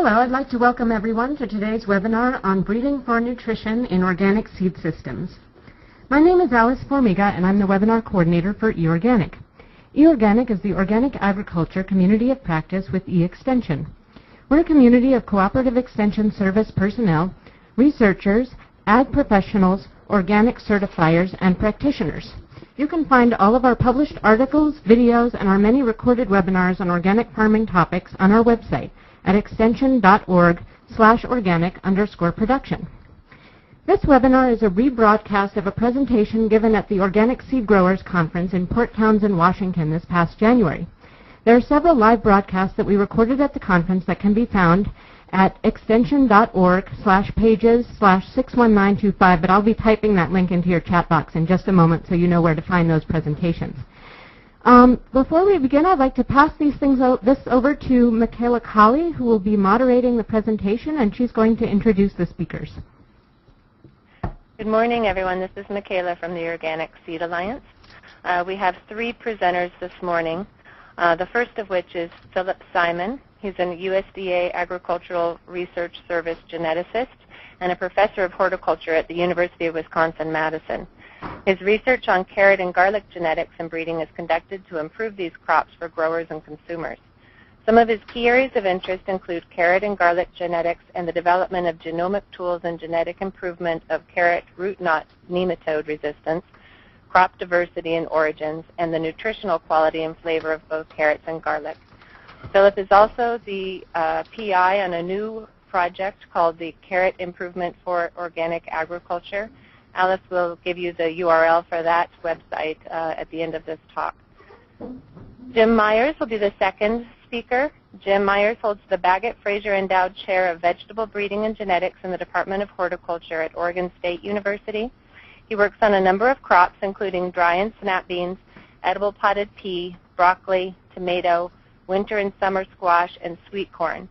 Hello, I'd like to welcome everyone to today's webinar on breeding for nutrition in organic seed systems. My name is Alice Formiga, and I'm the webinar coordinator for eOrganic. eOrganic is the organic agriculture community of practice with eExtension. We're a community of cooperative extension service personnel, researchers, ag professionals, organic certifiers, and practitioners. You can find all of our published articles, videos, and our many recorded webinars on organic farming topics on our website at extension.org/organic_production. This webinar is a rebroadcast of a presentation given at the Organic Seed Growers Conference in Port Townsend, Washington this past January. There are several live broadcasts that we recorded at the conference that can be found at extension.org/pages/61925, but I'll be typing that link into your chat box in just a moment so you know where to find those presentations. Before we begin, I'd like to pass this over to Micaela Colley, who will be moderating the presentation, and she's going to introduce the speakers. Good morning, everyone. This is Micaela from the Organic Seed Alliance. We have three presenters this morning, the first of which is Philipp Simon. He's a USDA Agricultural Research Service geneticist and a professor of horticulture at the University of Wisconsin-Madison. His research on carrot and garlic genetics and breeding is conducted to improve these crops for growers and consumers. Some of his key areas of interest include carrot and garlic genetics and the development of genomic tools and genetic improvement of carrot root knot nematode resistance, crop diversity and origins, and the nutritional quality and flavor of both carrots and garlic. Philipp is also the PI on a new project called the Carrot Improvement for Organic Agriculture. Alice will give you the URL for that website at the end of this talk. Jim Myers will be the second speaker. Jim Myers holds the Baggett-Frazier Endowed Chair of Vegetable Breeding and Genetics in the Department of Horticulture at Oregon State University. He works on a number of crops, including dry and snap beans, edible potted pea, broccoli, tomato, winter and summer squash, and sweet corn.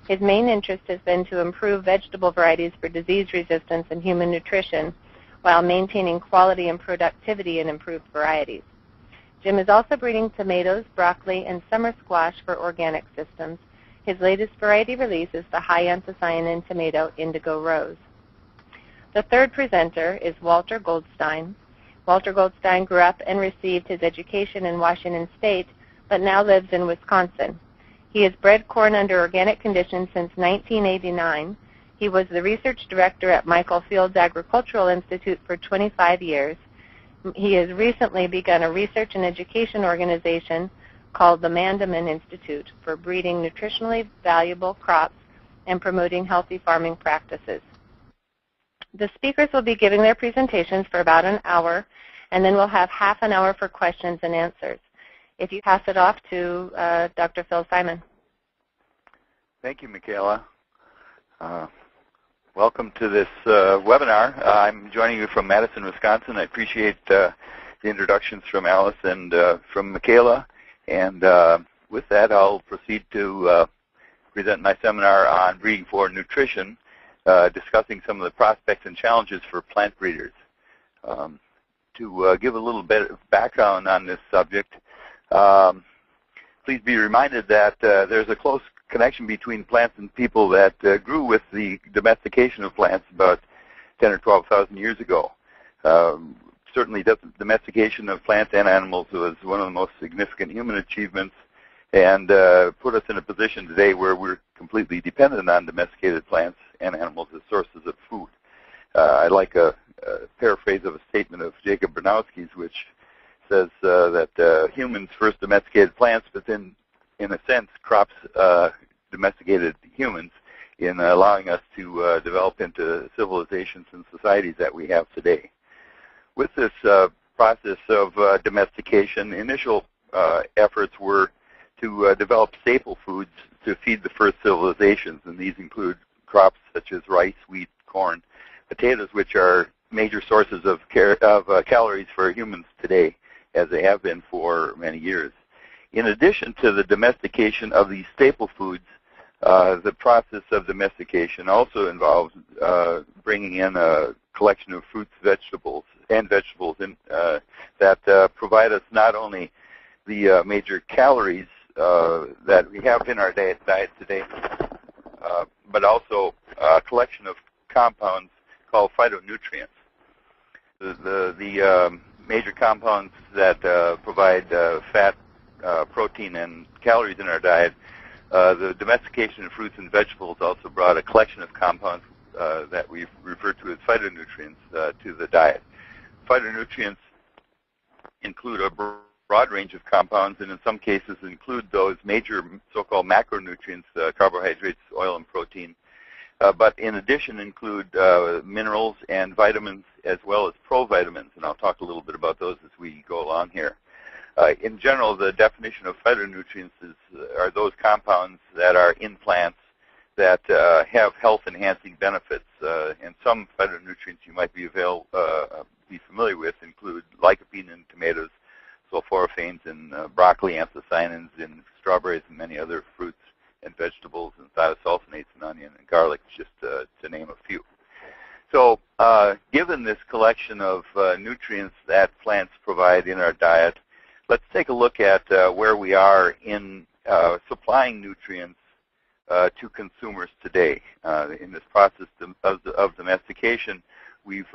His main interest has been to improve vegetable varieties for disease resistance and human nutrition, while maintaining quality and productivity in improved varieties. Jim is also breeding tomatoes, broccoli, and summer squash for organic systems. His latest variety release is the high anthocyanin tomato Indigo Rose. The third presenter is Walter Goldstein. Walter Goldstein grew up and received his education in Washington State, but now lives in Wisconsin. He has bred corn under organic conditions since 1989. He was the research director at Michael Field's Agricultural Institute for 25 years. He has recently begun a research and education organization called the Mandamin Institute for breeding nutritionally valuable crops and promoting healthy farming practices. The speakers will be giving their presentations for about an hour, and then we'll have half an hour for questions and answers. If you pass it off to Dr. Phil Simon. Thank you, Micaela. Welcome to this webinar. I'm joining you from Madison, Wisconsin. I appreciate the introductions from Alice and from Micaela. And with that, I'll proceed to present my seminar on breeding for nutrition, discussing some of the prospects and challenges for plant breeders. To give a little bit of background on this subject, please be reminded that there's a close connection between plants and people that grew with the domestication of plants about 10 or 12,000 years ago. Certainly domestication of plants and animals was one of the most significant human achievements and put us in a position today where we're completely dependent on domesticated plants and animals as sources of food. I like a paraphrase of a statement of Jacob Bronowski's, which says that humans first domesticated plants, but then in a sense, crops domesticated humans in allowing us to develop into civilizations and societies that we have today. With this process of domestication, initial efforts were to develop staple foods to feed the first civilizations, and these include crops such as rice, wheat, corn, potatoes, which are major sources of calories for humans today, as they have been for many years. In addition to the domestication of these staple foods, the process of domestication also involves bringing in a collection of fruits, vegetables that provide us not only the major calories that we have in our diet today, but also a collection of compounds called phytonutrients. The major compounds that provide fat, protein, and calories in our diet. The domestication of fruits and vegetables also brought a collection of compounds that we refer to as phytonutrients to the diet. Phytonutrients include a broad range of compounds, and in some cases include those major so-called macronutrients, carbohydrates, oil, and protein, but in addition include minerals and vitamins as well as provitamins, and I'll talk a little bit about those as we go along here. In general, the definition of phytonutrients are those compounds that are in plants that have health-enhancing benefits, and some phytonutrients you might be familiar with include lycopene in tomatoes, sulforaphanes in broccoli, anthocyanins in strawberries and many other fruits and vegetables, and thiosulfonates in onion and garlic, just to name a few. So given this collection of nutrients that plants provide in our diet, let's take a look at where we are in supplying nutrients to consumers today. In this process of domestication, we've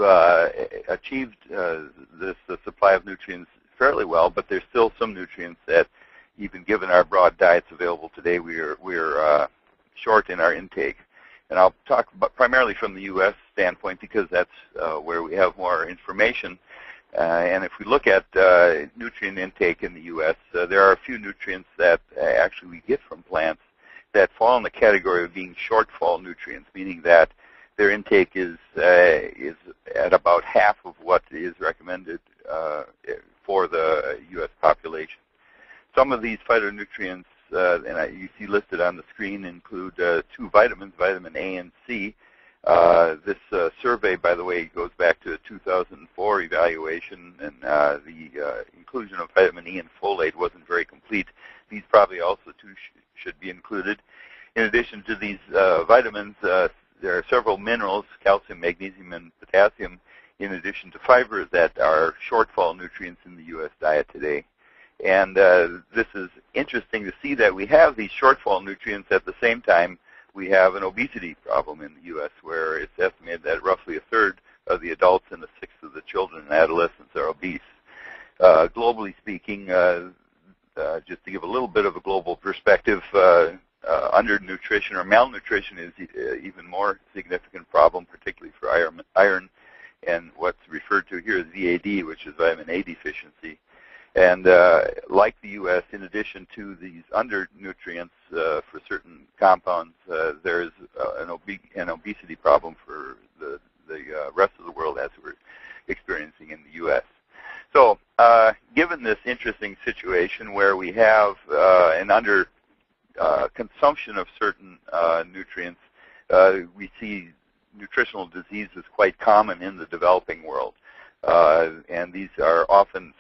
achieved this supply of nutrients fairly well, but there's still some nutrients that, even given our broad diets available today, we're short in our intake. And I'll talk about primarily from the U.S. standpoint because that's where we have more information. And if we look at nutrient intake in the U.S., there are a few nutrients that actually we get from plants that fall in the category of being shortfall nutrients, meaning that their intake is at about half of what is recommended for the U.S. population. Some of these phytonutrients, and you see listed on the screen, include two vitamins, vitamin A and C. This survey, by the way, goes back to a 2004 evaluation, and the inclusion of vitamin E and folate wasn't very complete. These probably also too should be included. In addition to these vitamins, there are several minerals, calcium, magnesium, and potassium, in addition to fiber, that are shortfall nutrients in the U.S. diet today. And this is interesting to see that we have these shortfall nutrients at the same time we have an obesity problem in the U.S., where it's estimated that roughly a third of the adults and a sixth of the children and adolescents are obese. Globally speaking, just to give a little bit of a global perspective, undernutrition or malnutrition is even more significant problem, particularly for iron and what's referred to here as VAD, which is vitamin A deficiency. And like the U.S., in addition to these undernutrients for certain compounds, there's an obesity problem for the rest of the world, as we're experiencing in the U.S. So given this interesting situation where we have an under consumption of certain nutrients, we see nutritional diseases quite common in the developing world. And these are often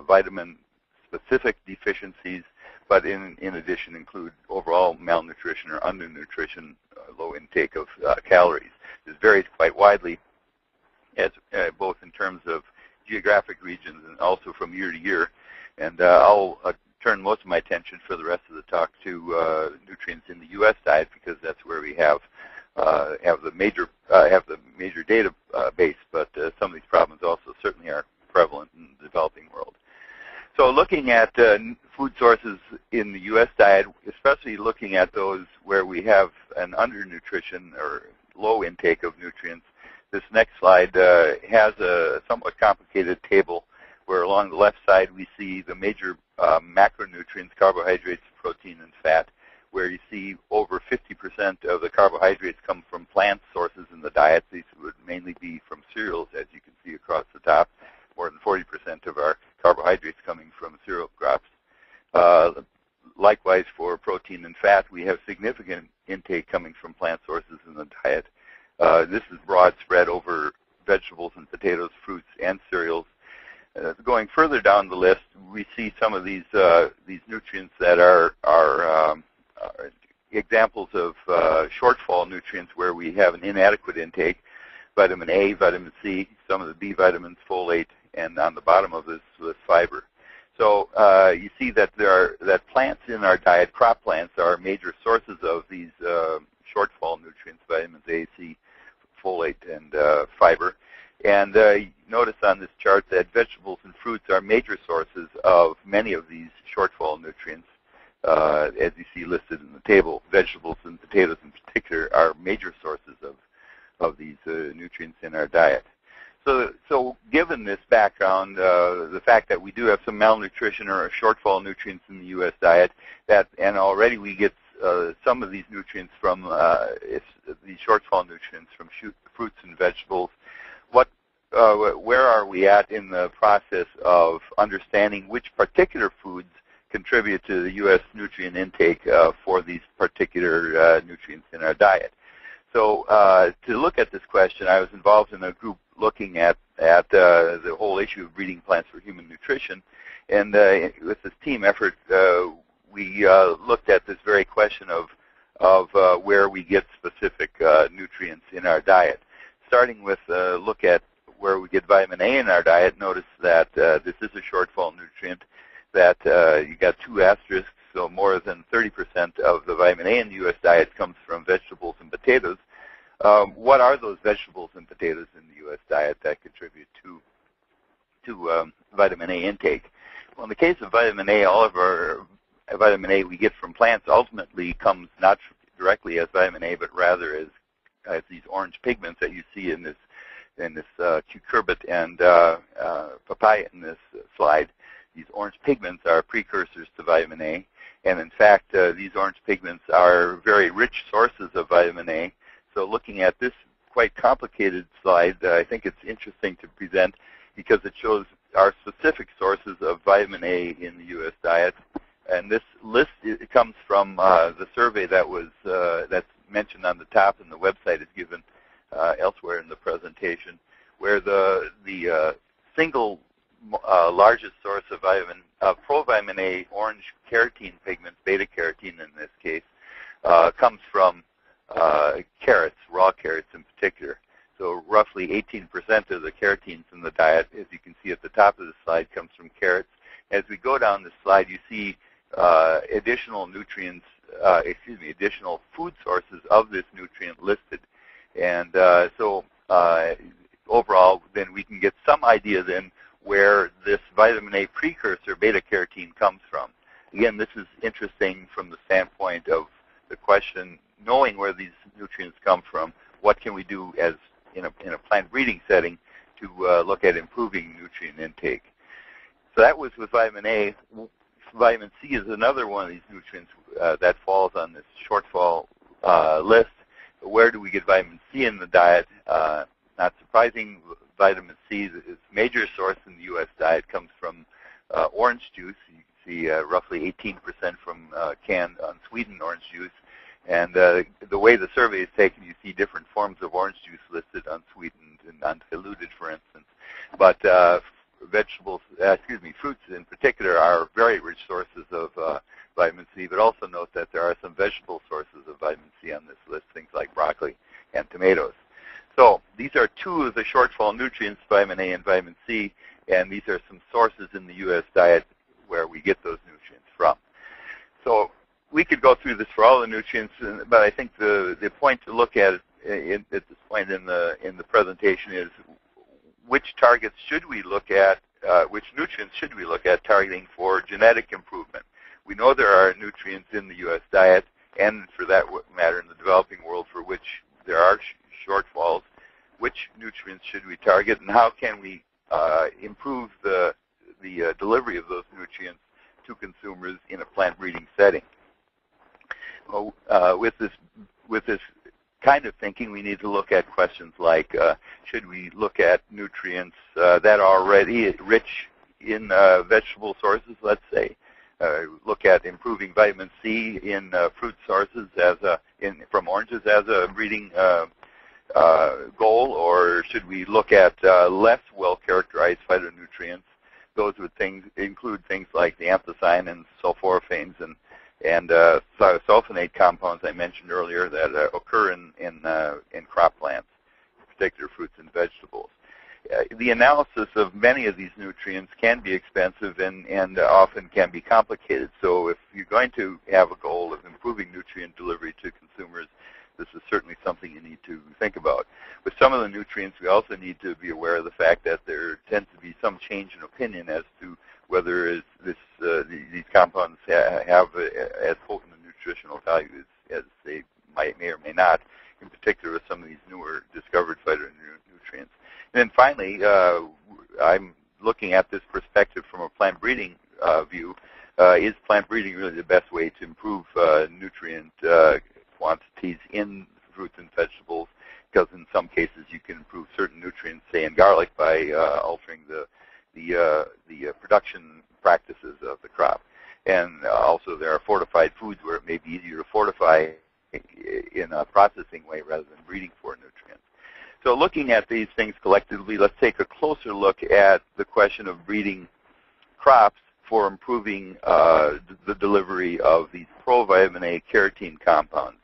vitamin-specific deficiencies, but in addition include overall malnutrition or undernutrition, low intake of calories. This varies quite widely, as both in terms of geographic regions and also from year to year. And I'll turn most of my attention for the rest of the talk to nutrients in the U.S. diet, because that's where we have the major database. But some of these problems also certainly are prevalent in the developing world. So looking at food sources in the U.S. diet, especially looking at those where we have an undernutrition or low intake of nutrients, this next slide has a somewhat complicated table where along the left side we see the major macronutrients, carbohydrates, protein, and fat, where you see over 50% of the carbohydrates come from plant sources in the diet. These would mainly be from cereals, as you can see across the top. More than 40% of our carbohydrates coming from cereal crops. Likewise, for protein and fat, we have significant intake coming from plant sources in the diet. This is broad spread over vegetables and potatoes, fruits, and cereals. Going further down the list, we see some of these nutrients that are examples of shortfall nutrients where we have an inadequate intake. Vitamin A, vitamin C, some of the B vitamins, folate, and on the bottom of this fiber. So you see that plants in our diet, crop plants, are major sources of these shortfall nutrients, vitamins A, C, folate, and fiber. And notice on this chart that vegetables and fruits are major sources of many of these shortfall nutrients, as you see listed in the table. Vegetables and potatoes in particular are major sources of these nutrients in our diet. So given this background, the fact that we do have some malnutrition or shortfall nutrients in the U.S. diet, and already we get some of these nutrients from these shortfall nutrients from fruits and vegetables, where are we at in the process of understanding which particular foods contribute to the U.S. nutrient intake for these particular nutrients in our diet? So to look at this question, I was involved in a group looking at the whole issue of breeding plants for human nutrition. And with this team effort, we looked at this very question of where we get specific nutrients in our diet. Starting with a look at where we get vitamin A in our diet, notice that this is a shortfall nutrient, that you got 2 asterisks, so more than 30% of the vitamin A in the U.S. diet comes from vegetables and potatoes. What are those vegetables and potatoes in the U.S. diet that contribute to vitamin A intake? Well, in the case of vitamin A, all of our vitamin A we get from plants ultimately comes not directly as vitamin A, but rather as these orange pigments that you see in this cucurbit and papaya in this slide. These orange pigments are precursors to vitamin A, and in fact, these orange pigments are very rich sources of vitamin A. So looking at this quite complicated slide, I think it's interesting to present because it shows our specific sources of vitamin A in the U.S. diet. And this list, it comes from the survey that's mentioned on the top, and the website is given elsewhere in the presentation, where the single largest source of provitamin A orange carotene pigments, beta carotene in this case, comes from carrots, raw carrots in particular. So roughly 18% of the carotenes in the diet, as you can see at the top of the slide, comes from carrots. As we go down this slide, you see additional nutrients, additional food sources of this nutrient listed. And so overall, then we can get some idea then where this vitamin A precursor, beta-carotene, comes from. Again, this is interesting from the standpoint of the question, knowing where these nutrients come from, what can we do as in a plant breeding setting to look at improving nutrient intake. So that was with vitamin A. Vitamin C is another one of these nutrients that falls on this shortfall list. Where do we get vitamin C in the diet? Not surprising, vitamin C, its major source in the U.S. diet comes from orange juice. You can see roughly 18% from canned unsweetened orange juice. And the way the survey is taken, you see different forms of orange juice listed, unsweetened and undiluted, for instance. But fruits in particular are very rich sources of vitamin C, but also note that there are some vegetable sources of vitamin C on this list, things like broccoli and tomatoes. So these are 2 of the shortfall nutrients, vitamin A and vitamin C, and these are some sources in the U.S. diet where we get those nutrients from. So we could go through this for all the nutrients, but I think the point to look at at this point in the presentation is which targets should we look at, which nutrients should we look at targeting for genetic improvement. We know there are nutrients in the U.S. diet, and for that matter in the developing world, for which there are shortfalls. Which nutrients should we target, and how can we improve the delivery of those nutrients to consumers in a plant breeding setting? With this kind of thinking, we need to look at questions like, should we look at nutrients that are already rich in vegetable sources, let's say? Look at improving vitamin C in fruit sources from oranges as a breeding goal, or should we look at less well-characterized phytonutrients? Those would include things like the anthocyanins, sulforaphanes, and sulfonate compounds I mentioned earlier that occur in crop plants, in particular fruits and vegetables. the analysis of many of these nutrients can be expensive and often can be complicated. So if you're going to have a goal of improving nutrient delivery to consumers, this is certainly something you need to think about. With some of the nutrients, we also need to be aware of the fact that there tends to be some change in opinion as to whether these compounds have as potent a nutritional value as they may or may not, in particular with some of these newer discovered phytonutrients. And then finally, I'm looking at this perspective from a plant breeding view. Is plant breeding really the best way to improve nutrient quantities in fruits and vegetables? Because in some cases you can improve certain nutrients, say in garlic, by altering the production practices of the crop. And also there are fortified foods where it may be easier to fortify in a processing way rather than breeding for nutrients. So looking at these things collectively, let's take a closer look at the question of breeding crops for improving the delivery of these provitamin A carotene compounds.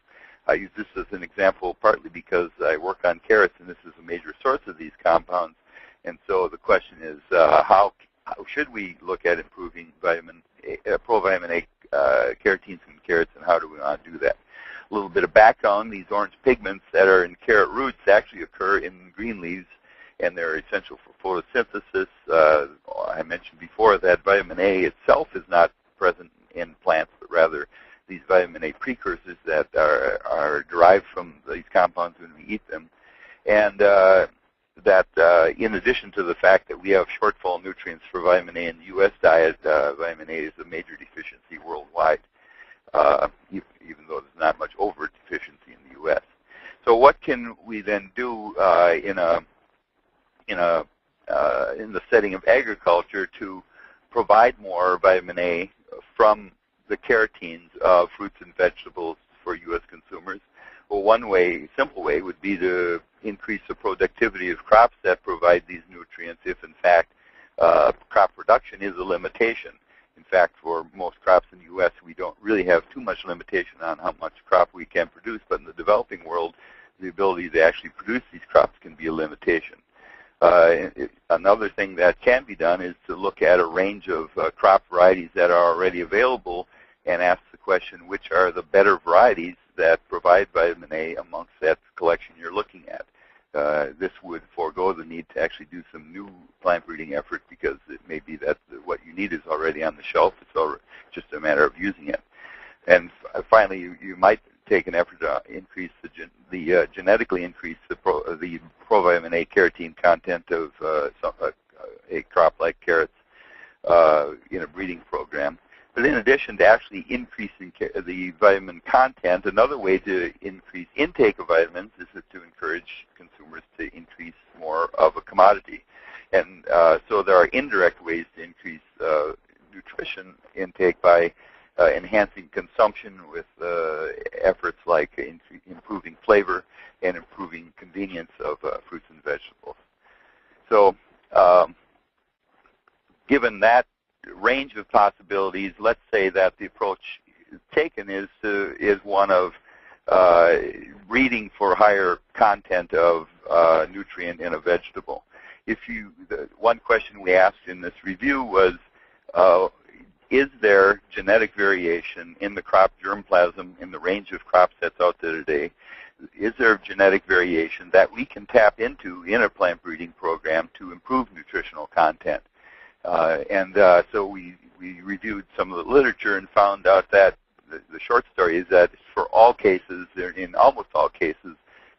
I use this as an example partly because I work on carrots, and this is a major source of these compounds. And so the question is, how should we look at improving provitamin A carotenes in carrots, and how do we want to do that? A little bit of background: these orange pigments that are in carrot roots actually occur in green leaves, and they're essential for photosynthesis. I mentioned before that vitamin A itself is not present in plants, but rather these vitamin A precursors that are derived from these compounds when we eat them. And that in addition to the fact that we have shortfall nutrients for vitamin A in the U.S. diet, vitamin A is a major deficiency worldwide, even though there's not much over deficiency in the U.S. So what can we then do in the setting of agriculture to provide more vitamin A from the carotenes of fruits and vegetables for U.S. consumers? Well, one way, simple way, would be to increase the productivity of crops that provide these nutrients if, in fact, crop production is a limitation. In fact, for most crops in the U.S., we don't really have too much limitation on how much crop we can produce, but in the developing world, the ability to actually produce these crops can be a limitation. Another thing that can be done is to look at a range of crop varieties that are already available and ask the question, which are the better varieties that provide vitamin A amongst that collection you're looking at. This would forego the need to actually do some new plant breeding effort, because it may be that what you need is already on the shelf. It's just a matter of using it. And finally, you might take an effort to increase genetically increase the provitamin A carotene content of a crop like carrots in a breeding program. But in addition to actually increasing the vitamin content, another way to increase intake of vitamins is to encourage consumers to increase more of a commodity. And so there are indirect ways to increase nutrition intake by enhancing consumption with efforts like improving flavor and improving convenience of fruits and vegetables. So given that range of possibilities, let's say that the approach taken is one of breeding for higher content of nutrient in a vegetable. One question we asked in this review was, is there genetic variation in the crop germplasm in the range of crops that's out there today? Is there genetic variation that we can tap into in a plant breeding program to improve nutritional content? So we reviewed some of the literature and found out that the short story is that for all cases, in almost all cases,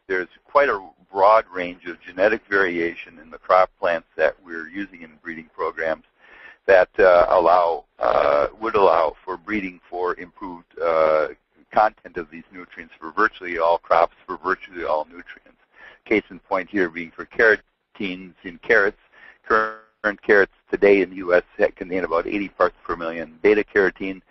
there's quite a broad range of genetic variation in the crop plants that we're using in breeding programs that would allow for breeding for improved content of these nutrients for virtually all crops, for virtually all nutrients. Case in point here being for carotenes in carrots. Current carrots today in the U.S. contain about 80 parts per million beta-carotene.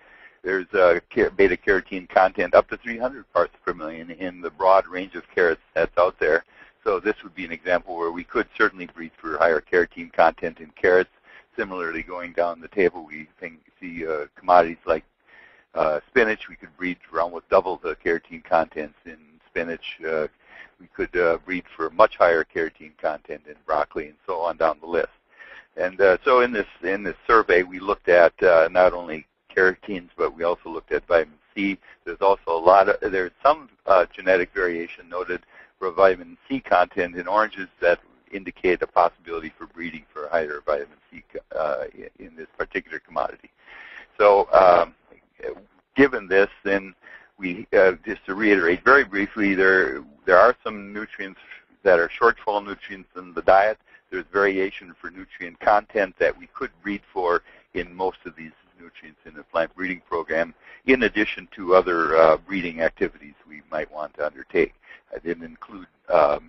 There's beta-carotene content up to 300 parts per million in the broad range of carrots that's out there. So this would be an example where we could certainly breed for higher carotene content in carrots. Similarly, going down the table, we see commodities like spinach. We could breed for almost double the carotene contents in spinach. we could breed for much higher carotene content in broccoli and so on down the list. And so in this survey, we looked at not only carotenes, but we also looked at vitamin C. There's also there's some genetic variation noted for vitamin C content in oranges that indicate a possibility for breeding for higher vitamin C in this particular commodity. So given this, then we, just to reiterate very briefly, there are some nutrients that are shortfall nutrients in the diet. There's variation for nutrient content that we could breed for in most of these nutrients in the plant breeding program, in addition to other breeding activities we might want to undertake. I didn't include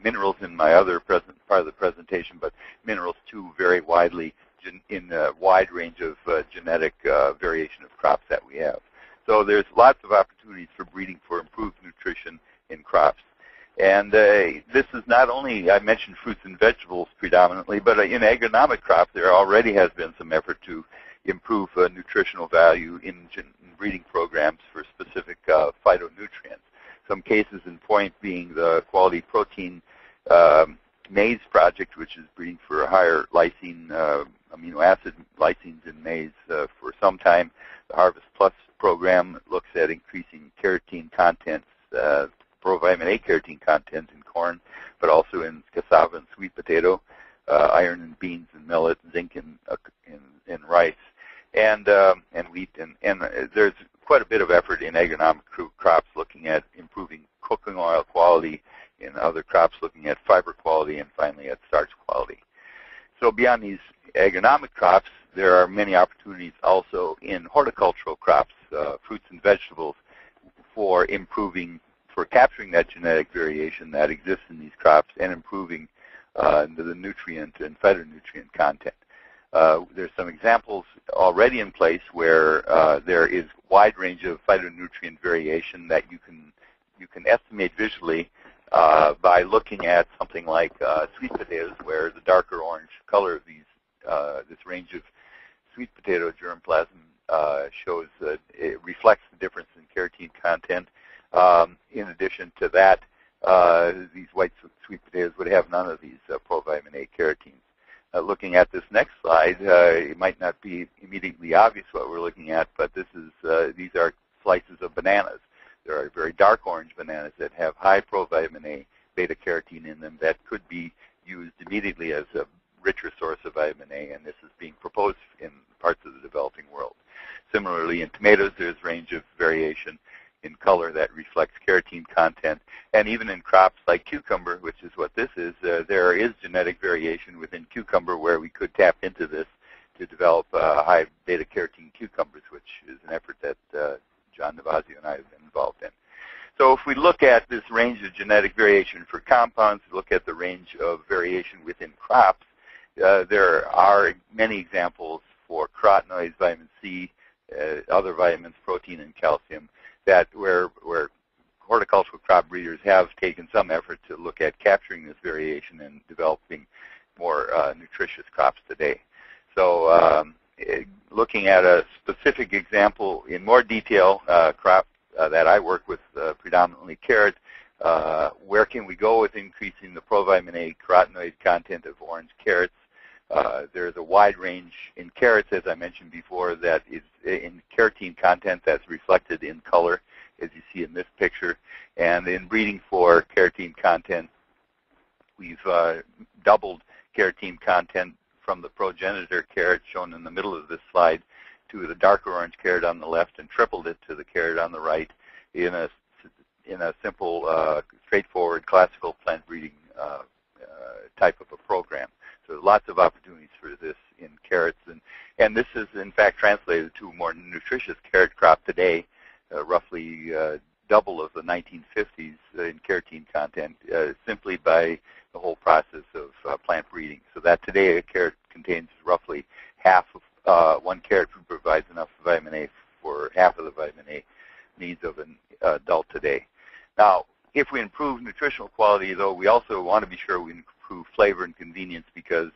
minerals in my other part of the presentation, but minerals too vary widely in a wide range of genetic variation of crops that we have. So there's lots of opportunities for breeding for improved nutrition in crops. And this is not only, I mentioned fruits and vegetables predominantly, but in agronomic crops there already has been some effort to improve nutritional value in breeding programs for specific phytonutrients. Some cases in point being the Quality Protein Maize Project, which is breeding for higher lysine, amino acid lysines in maize for some time. The Harvest Plus program looks at increasing carotene contents, provitamin A carotene content in corn, but also in cassava and sweet potato, iron in beans and millet, zinc in rice, and wheat. And there's quite a bit of effort in agronomic crops looking at improving cooking oil quality, in other crops looking at fiber quality, and finally at starch quality. So beyond these agronomic crops, there are many opportunities also in horticultural crops, fruits and vegetables, for capturing that genetic variation that exists in these crops and improving the nutrient and phytonutrient content. There's some examples already in place where there is wide range of phytonutrient variation that you can estimate visually by looking at something like sweet potatoes, where the darker orange color of this range of sweet potato germplasm shows that it reflects the difference in carotene content. In addition to that, these white sweet potatoes would have none of these provitamin A carotenes. Looking at this next slide, it might not be immediately obvious what we're looking at, but these are slices of bananas. There are very dark orange bananas that have high provitamin A beta carotene in them that could be used immediately as a richer source of vitamin A, and this is being proposed in parts of the developing world. Similarly, in tomatoes, there's range of variation in color that reflects carotene content, and even in crops like cucumber, which is what this is, there is genetic variation within cucumber where we could tap into this to develop high beta carotene cucumbers, which is an effort that John Navazio and I have been involved in. So if we look at this range of genetic variation for compounds, look at the range of variation within crops, there are many examples for carotenoids, vitamin C, other vitamins, protein, and calcium, that where horticultural crop breeders have taken some effort to look at capturing this variation and developing more nutritious crops today. So looking at a specific example in more detail, crop that I work with, predominantly carrot, where can we go with increasing the provitamin A carotenoid content of orange carrots? There's a wide range in carrots, as I mentioned before, that is in carotene content that's reflected in color, as you see in this picture. And in breeding for carotene content, we've doubled carotene content from the progenitor carrot shown in the middle of this slide to the darker orange carrot on the left, and tripled it to the carrot on the right in a simple, straightforward, classical plant breeding type of a program. So lots of opportunities for this in carrots, and this is in fact translated to a more nutritious carrot crop today, roughly double of the 1950s in carotene content, simply by the whole process of plant breeding. So that today a carrot contains roughly half of one carrot food provides enough vitamin A for half of the vitamin A needs of an adult today. Now, if we improve nutritional quality, though, we also want to be sure we improve flavor and convenience, because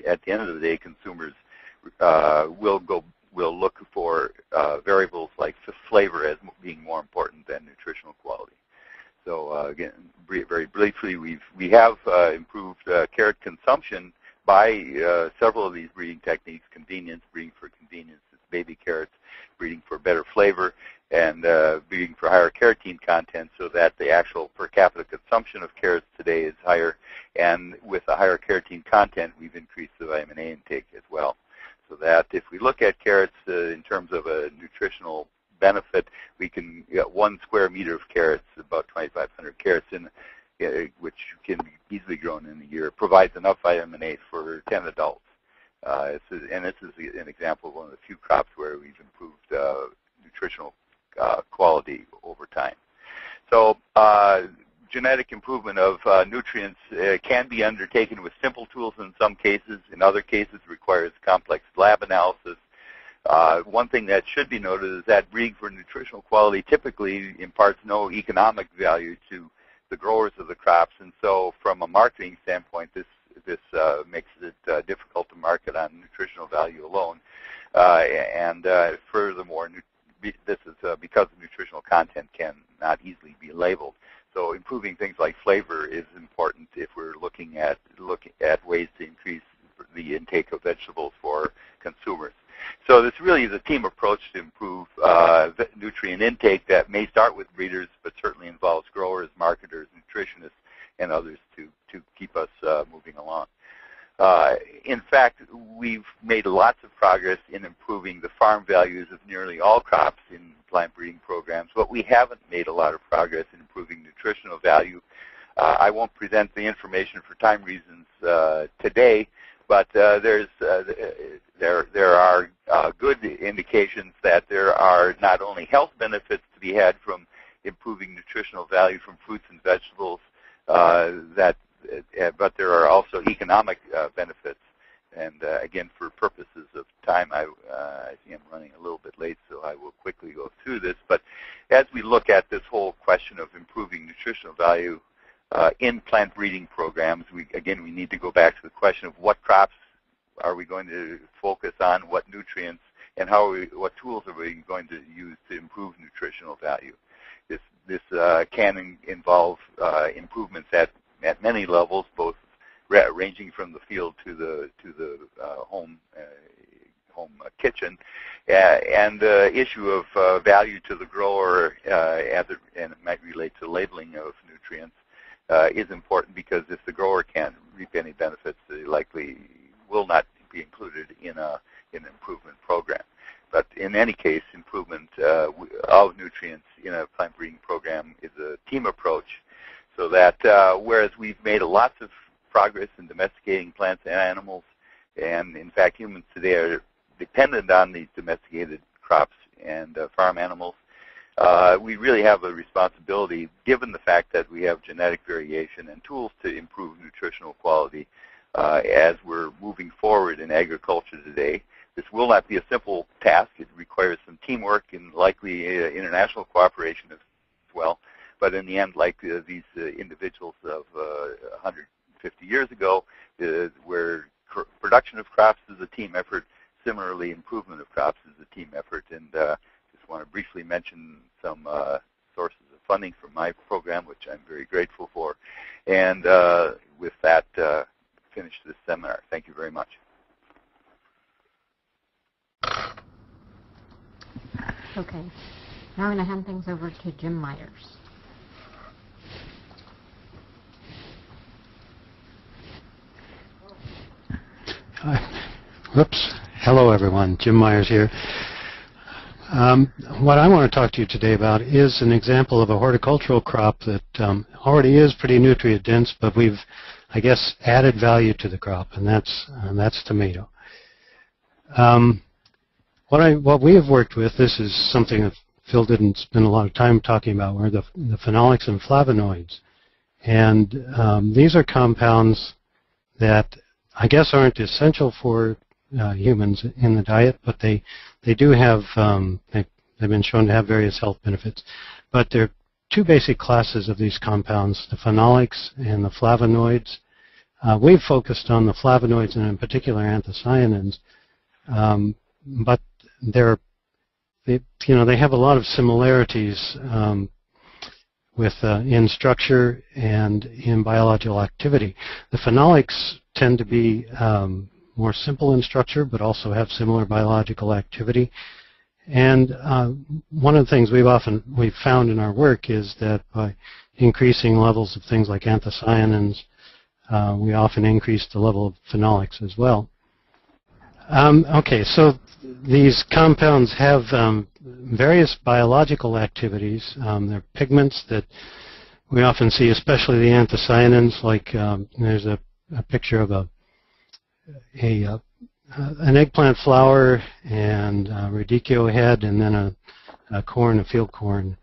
at the end of the day, consumers will look for variables like flavor as being more important than nutritional quality. So again, very briefly, we've we have improved carrot consumption by several of these breeding techniques: convenience, breeding for convenience, it's baby carrots, breeding for better flavor, and breeding for higher carotene content, so that the actual per capita consumption of carrots today is higher. And with a higher carotene content, we've increased the vitamin A intake as well. So that if we look at carrots in terms of a nutritional benefit, we can get 1 square meter of carrots, about 2,500 carrots, which can be easily grown in a year, provides enough vitamin A for 10 adults. And this is an example of one of the few crops where we've improved nutritional quality over time. So genetic improvement of nutrients can be undertaken with simple tools in some cases. In other cases, requires complex lab analysis. One thing that should be noted is that breeding for nutritional quality typically imparts no economic value to the growers of the crops, and so from a marketing standpoint, this makes it difficult to market on nutritional value alone. And furthermore, this is because the nutritional content can not easily be labeled. So improving things like flavor is important if we're looking at ways to increase the intake of vegetables for consumers. So this really is a team approach to improve nutrient intake that may start with breeders, but certainly involves growers, marketers, nutritionists, and others to keep us moving along. In fact, we've made lots of progress in improving the farm values of nearly all crops in plant breeding programs, but we haven't made a lot of progress in improving nutritional value. I won't present the information for time reasons today, but there are good indications that there are not only health benefits to be had from improving nutritional value from fruits and vegetables, but there are also economic benefits. And again, for purposes of time, I see I'm running a little bit late, so I will quickly go through this. But as we look at this whole question of improving nutritional value in plant breeding programs, we need to go back to the question of what crops are we going to focus on, what nutrients, and what tools are we going to use to improve nutritional value. This can involve improvements at many levels, both ranging from the field to the home kitchen, and the issue of value to the grower, and it might relate to labeling of nutrients, is important, because if the grower can't reap any benefits, they likely will not be included in an improvement program. But in any case, improvement of nutrients in a plant breeding program is a team approach, so that whereas we've made lots of progress in domesticating plants and animals, and in fact humans today are dependent on these domesticated crops and farm animals, we really have a responsibility, given the fact that we have genetic variation and tools to improve nutritional quality as we're moving forward in agriculture today. This will not be a simple task. It requires some teamwork and likely international cooperation as well. But in the end, like these individuals of 150 years ago, where production of crops is a team effort, similarly improvement of crops is a team effort. And just want to briefly mention some sources of funding for my program, which I'm very grateful for. And with that, finish this seminar. Thank you very much. Okay, now I'm going to hand things over to Jim Myers. Whoops. Hello, everyone. Jim Myers here. What I want to talk to you today about is an example of a horticultural crop that already is pretty nutrient dense, but we've, I guess, added value to the crop, and that's tomato. What we have worked with, this is something that Phil didn't spend a lot of time talking about, were the phenolics and flavonoids. And these are compounds that I guess aren't essential for humans in the diet, but they do have, they've been shown to have various health benefits. But there are two basic classes of these compounds, the phenolics and the flavonoids. We've focused on the flavonoids and in particular anthocyanins, but they have a lot of similarities with in structure and in biological activity. The phenolics tend to be more simple in structure, but also have similar biological activity. And one of the things we've found in our work is that by increasing levels of things like anthocyanins, we often increase the level of phenolics as well. Okay, so these compounds have various biological activities. They're pigments that we often see, especially the anthocyanins. Like there's a picture of an eggplant flower and a radicchio head, and then a field corn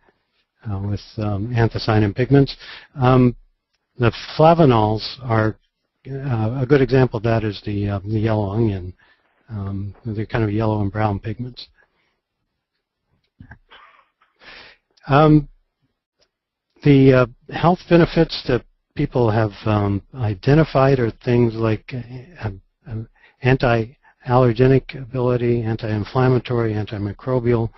with anthocyanin pigments. The flavanols are a good example of that is the yellow onion. They're kind of yellow and brown pigments. The health benefits that people have identified are things like anti-allergenic ability, anti-inflammatory, antimicrobial,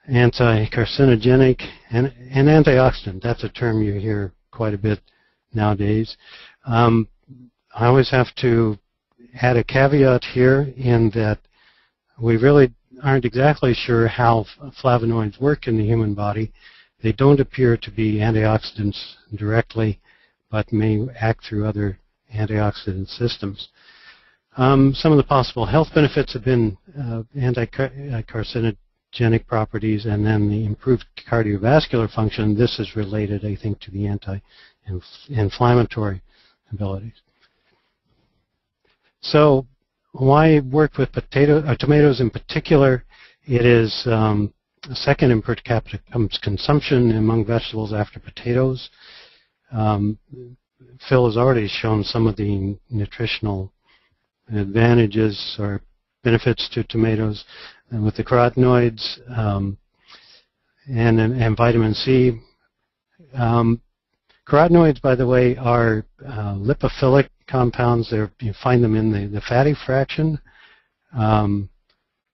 anti-carcinogenic, and antioxidant. That's a term you hear quite a bit nowadays. I always have to add a caveat here in that we really aren't exactly sure how flavonoids work in the human body. They don't appear to be antioxidants directly, but may act through other antioxidant systems. Some of the possible health benefits have been anti-carcinogenic properties, and then the improved cardiovascular function. This is related, I think, to the anti-inflammatory abilities. So why work with tomatoes in particular? It is second in per capita consumption among vegetables after potatoes. Phil has already shown some of the nutritional advantages or benefits to tomatoes, and with the carotenoids and vitamin C. Carotenoids, by the way, are lipophilic compounds. You find them in the fatty fraction,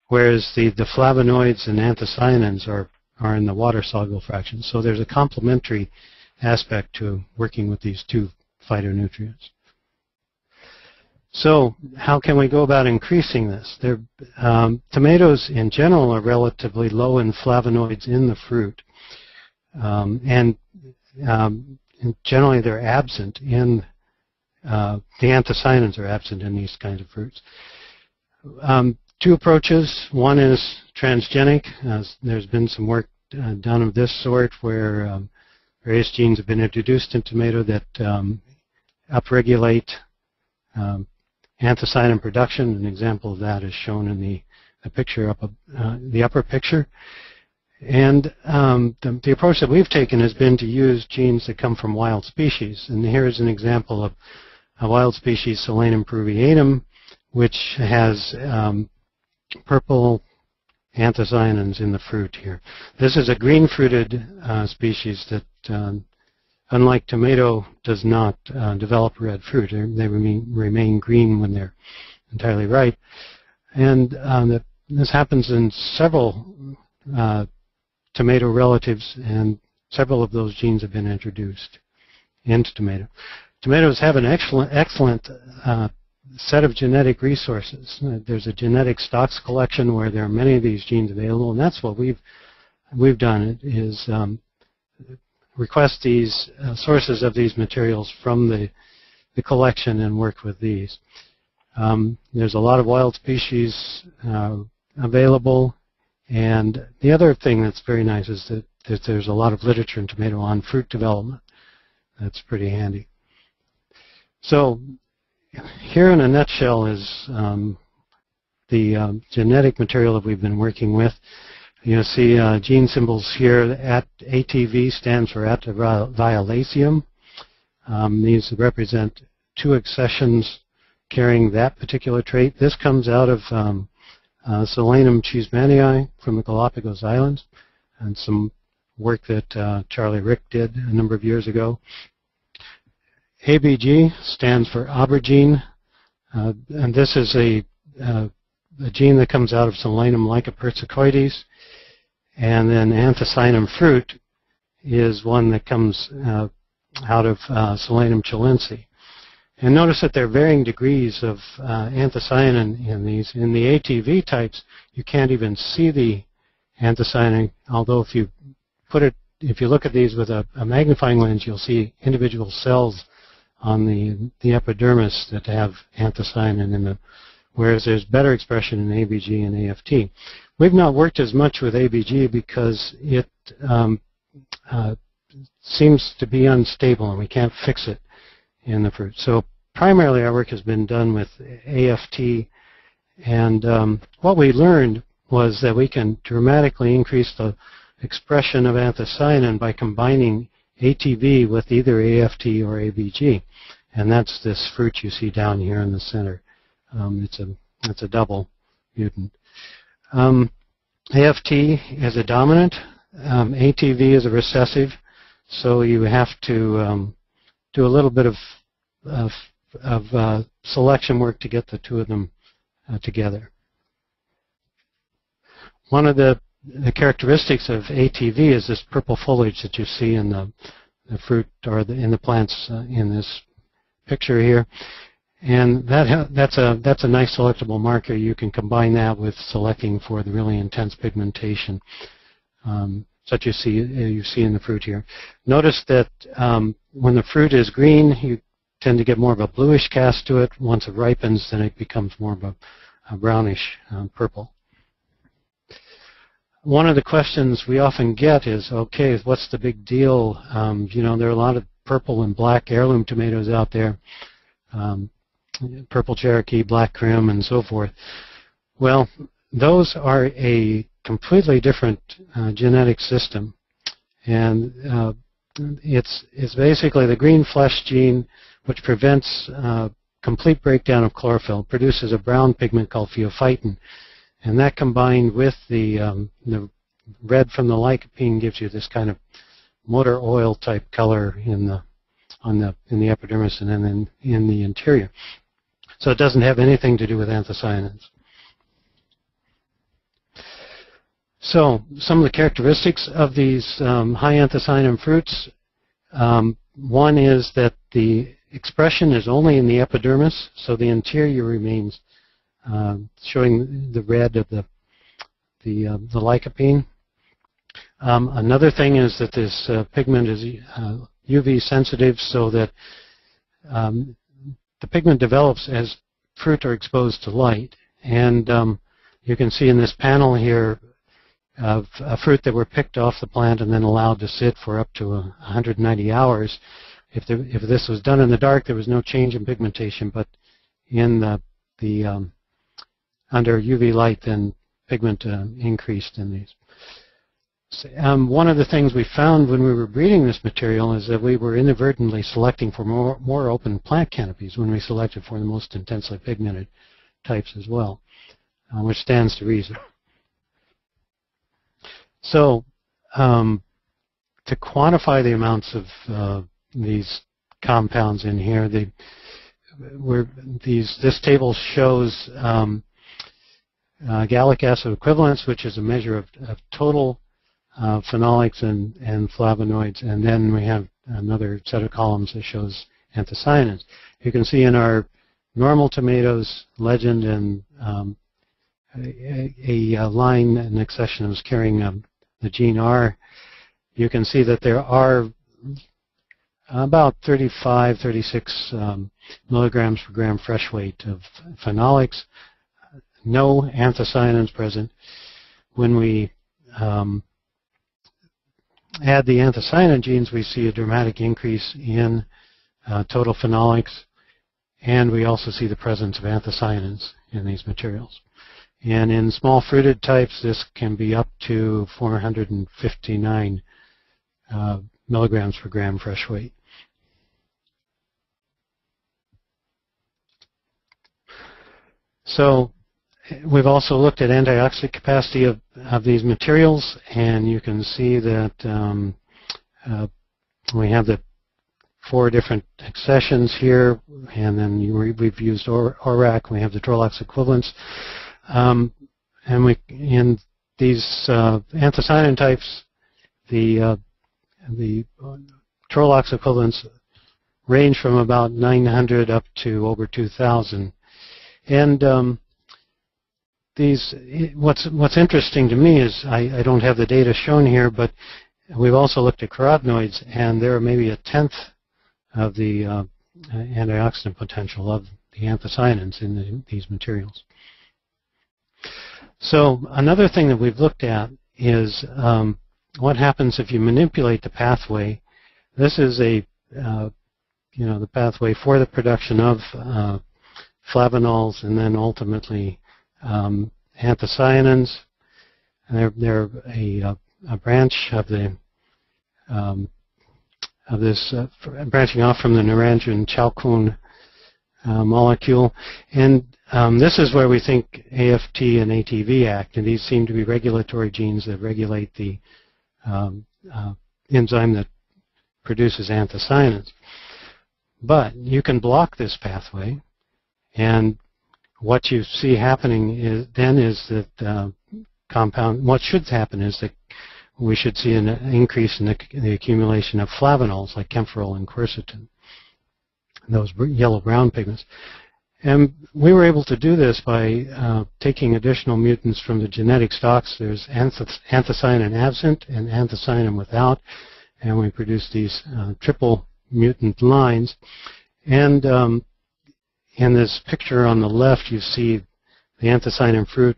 whereas the flavonoids and anthocyanins are in the water-soluble fraction. So there's a complementary aspect to working with these two phytonutrients. So how can we go about increasing this? Tomatoes in general are relatively low in flavonoids in the fruit, and generally they're absent in the anthocyanins are absent in these kinds of fruits. Two approaches. One is transgenic. There's been some work done of this sort where various genes have been introduced in tomato that upregulate anthocyanin production. An example of that is shown in the picture the upper picture. And the approach that we've taken has been to use genes that come from wild species. And here is an example of a wild species, Solanum pruviatum, which has purple anthocyanins in the fruit here. This is a green-fruited species that, unlike tomato, does not develop red fruit. They remain green when they're entirely ripe. And this happens in several tomato relatives, and several of those genes have been introduced into tomato. Tomatoes have an excellent set of genetic resources. There's a genetic stocks collection where there are many of these genes available, and that's what we've done, is request these sources of these materials from the collection and work with these. There's a lot of wild species available, and the other thing that's very nice is that there's a lot of literature in tomato on fruit development. That's pretty handy. So here in a nutshell is the genetic material that we've been working with. You see gene symbols here. ATV stands for Atroviolaceum. These represent two accessions carrying that particular trait. This comes out of Solanum cheesemanii from the Galapagos Islands, and some work that Charlie Rick did a number of years ago. ABG stands for aubergine, and this is a gene that comes out of Solanum lycopersicoides, and then anthocyanin fruit is one that comes out of Solanum chilense. And notice that there are varying degrees of anthocyanin in these. In the ATV types, you can't even see the anthocyanin, although if you look at these with a magnifying lens, you'll see individual cells on the epidermis that have anthocyanin in them, whereas there's better expression in ABG and AFT. We've not worked as much with ABG because it seems to be unstable and we can't fix it in the fruit. So primarily our work has been done with AFT, and what we learned was that we can dramatically increase the expression of anthocyanin by combining ATV with either AFT or ABG, and that's this fruit you see down here in the center. It's a double mutant. AFT is a dominant, ATV is a recessive, so you have to do a little bit of selection work to get the two of them together. One of the characteristics of ATV is this purple foliage that you see in the fruit or in the plants in this picture here, and that's a nice selectable marker. You can combine that with selecting for the really intense pigmentation, such you see in the fruit here. Notice that when the fruit is green, you tend to get more of a bluish cast to it. Once it ripens, then it becomes more of a brownish purple. One of the questions we often get is, okay, what's the big deal? You know, there are a lot of purple and black heirloom tomatoes out there, purple Cherokee, black Krim, and so forth. Well, those are a completely different genetic system, and it's basically the green flesh gene, which prevents complete breakdown of chlorophyll, produces a brown pigment called pheophytin. And that combined with the red from the lycopene gives you this kind of motor oil type color in the epidermis and then in the interior. So it doesn't have anything to do with anthocyanins. So some of the characteristics of these high anthocyanin fruits, one is that the expression is only in the epidermis, so the interior remains showing the red of the lycopene. Another thing is that this pigment is UV sensitive, so that the pigment develops as fruit are exposed to light. And you can see in this panel here of fruit that were picked off the plant and then allowed to sit for up to 190 hours. If this was done in the dark, there was no change in pigmentation, but in the under UV light, then pigment increased in these. One of the things we found when we were breeding this material is that we were inadvertently selecting for more open plant canopies when we selected for the most intensely pigmented types as well, which stands to reason. So to quantify the amounts of these compounds in here, this table shows gallic acid equivalents, which is a measure of total phenolics and flavonoids, and then we have another set of columns that shows anthocyanins. You can see in our normal tomatoes, Legend, and a line, an accession is carrying the gene R. You can see that there are about 35, 36 milligrams per gram fresh weight of phenolics. No anthocyanins present. When we add the anthocyanin genes, we see a dramatic increase in total phenolics, and we also see the presence of anthocyanins in these materials. And in small fruited types, this can be up to 459 milligrams per gram fresh weight. So we've also looked at antioxidant capacity of these materials, and you can see that we have the 4 different accessions here, and then we've used ORAC. We have the Trolox equivalents. And in these anthocyanin types, the the Trolox equivalents range from about 900 up to over 2,000. And what's interesting to me is I don't have the data shown here, but we've also looked at carotenoids, and there are maybe 1/10 of the antioxidant potential of the anthocyanins in these materials. So another thing that we've looked at is what happens if you manipulate the pathway. This is the pathway for the production of flavanols and then ultimately anthocyanins. They're a branch of the branching off from the Naranjan chalcone molecule, and this is where we think AFT and ATV act, and these seem to be regulatory genes that regulate the enzyme that produces anthocyanins. But you can block this pathway, and what you see happening is that what should happen is that we should see an increase in the accumulation of flavanols like camphorol and quercetin, those yellow-brown pigments. And we were able to do this by taking additional mutants from the genetic stocks. There's anthocyanin absent and anthocyanin without, and we produced these triple mutant lines. And in this picture on the left, you see the anthocyanin fruit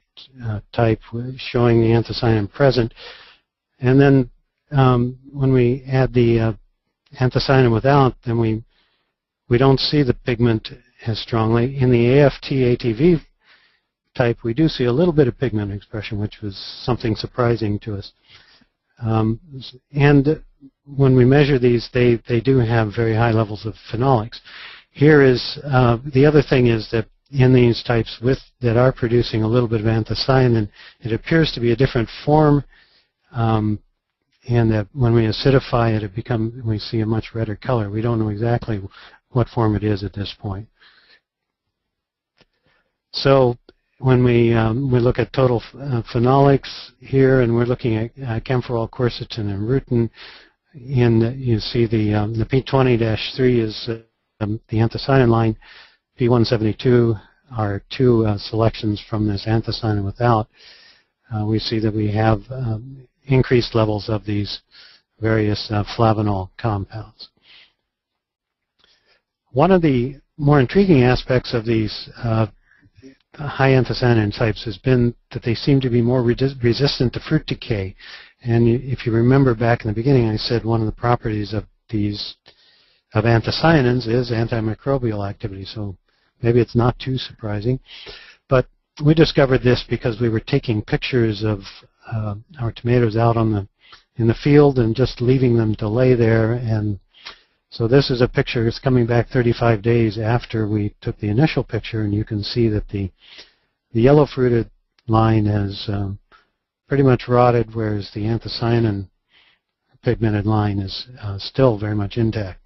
type showing the anthocyanin present. And then when we add the anthocyanin without, then we don't see the pigment as strongly. In the AFT-ATV type, we do see a little bit of pigment expression, which was something surprising to us. And when we measure these, they do have very high levels of phenolics. Here is the other thing is that in these types that are producing a little bit of anthocyanin, it appears to be a different form, and that when we acidify it, we see a much redder color. We don't know exactly what form it is at this point. So when we look at total phenolics here, and we're looking at camphorol, quercetin, and rutin, and you see the P20-3 is the anthocyanin line. P172 are two selections from this anthocyanin without. We see that we have increased levels of these various flavanol compounds. One of the more intriguing aspects of these high anthocyanin types has been that they seem to be more resistant to fruit decay. And if you remember back in the beginning, I said one of the properties of anthocyanins is antimicrobial activity. So maybe it's not too surprising. But we discovered this because we were taking pictures of our tomatoes out in the field and just leaving them to lay there. And so this is a picture. It's coming back 35 days after we took the initial picture, and you can see that the yellow fruited line has pretty much rotted, whereas the anthocyanin pigmented line is still very much intact.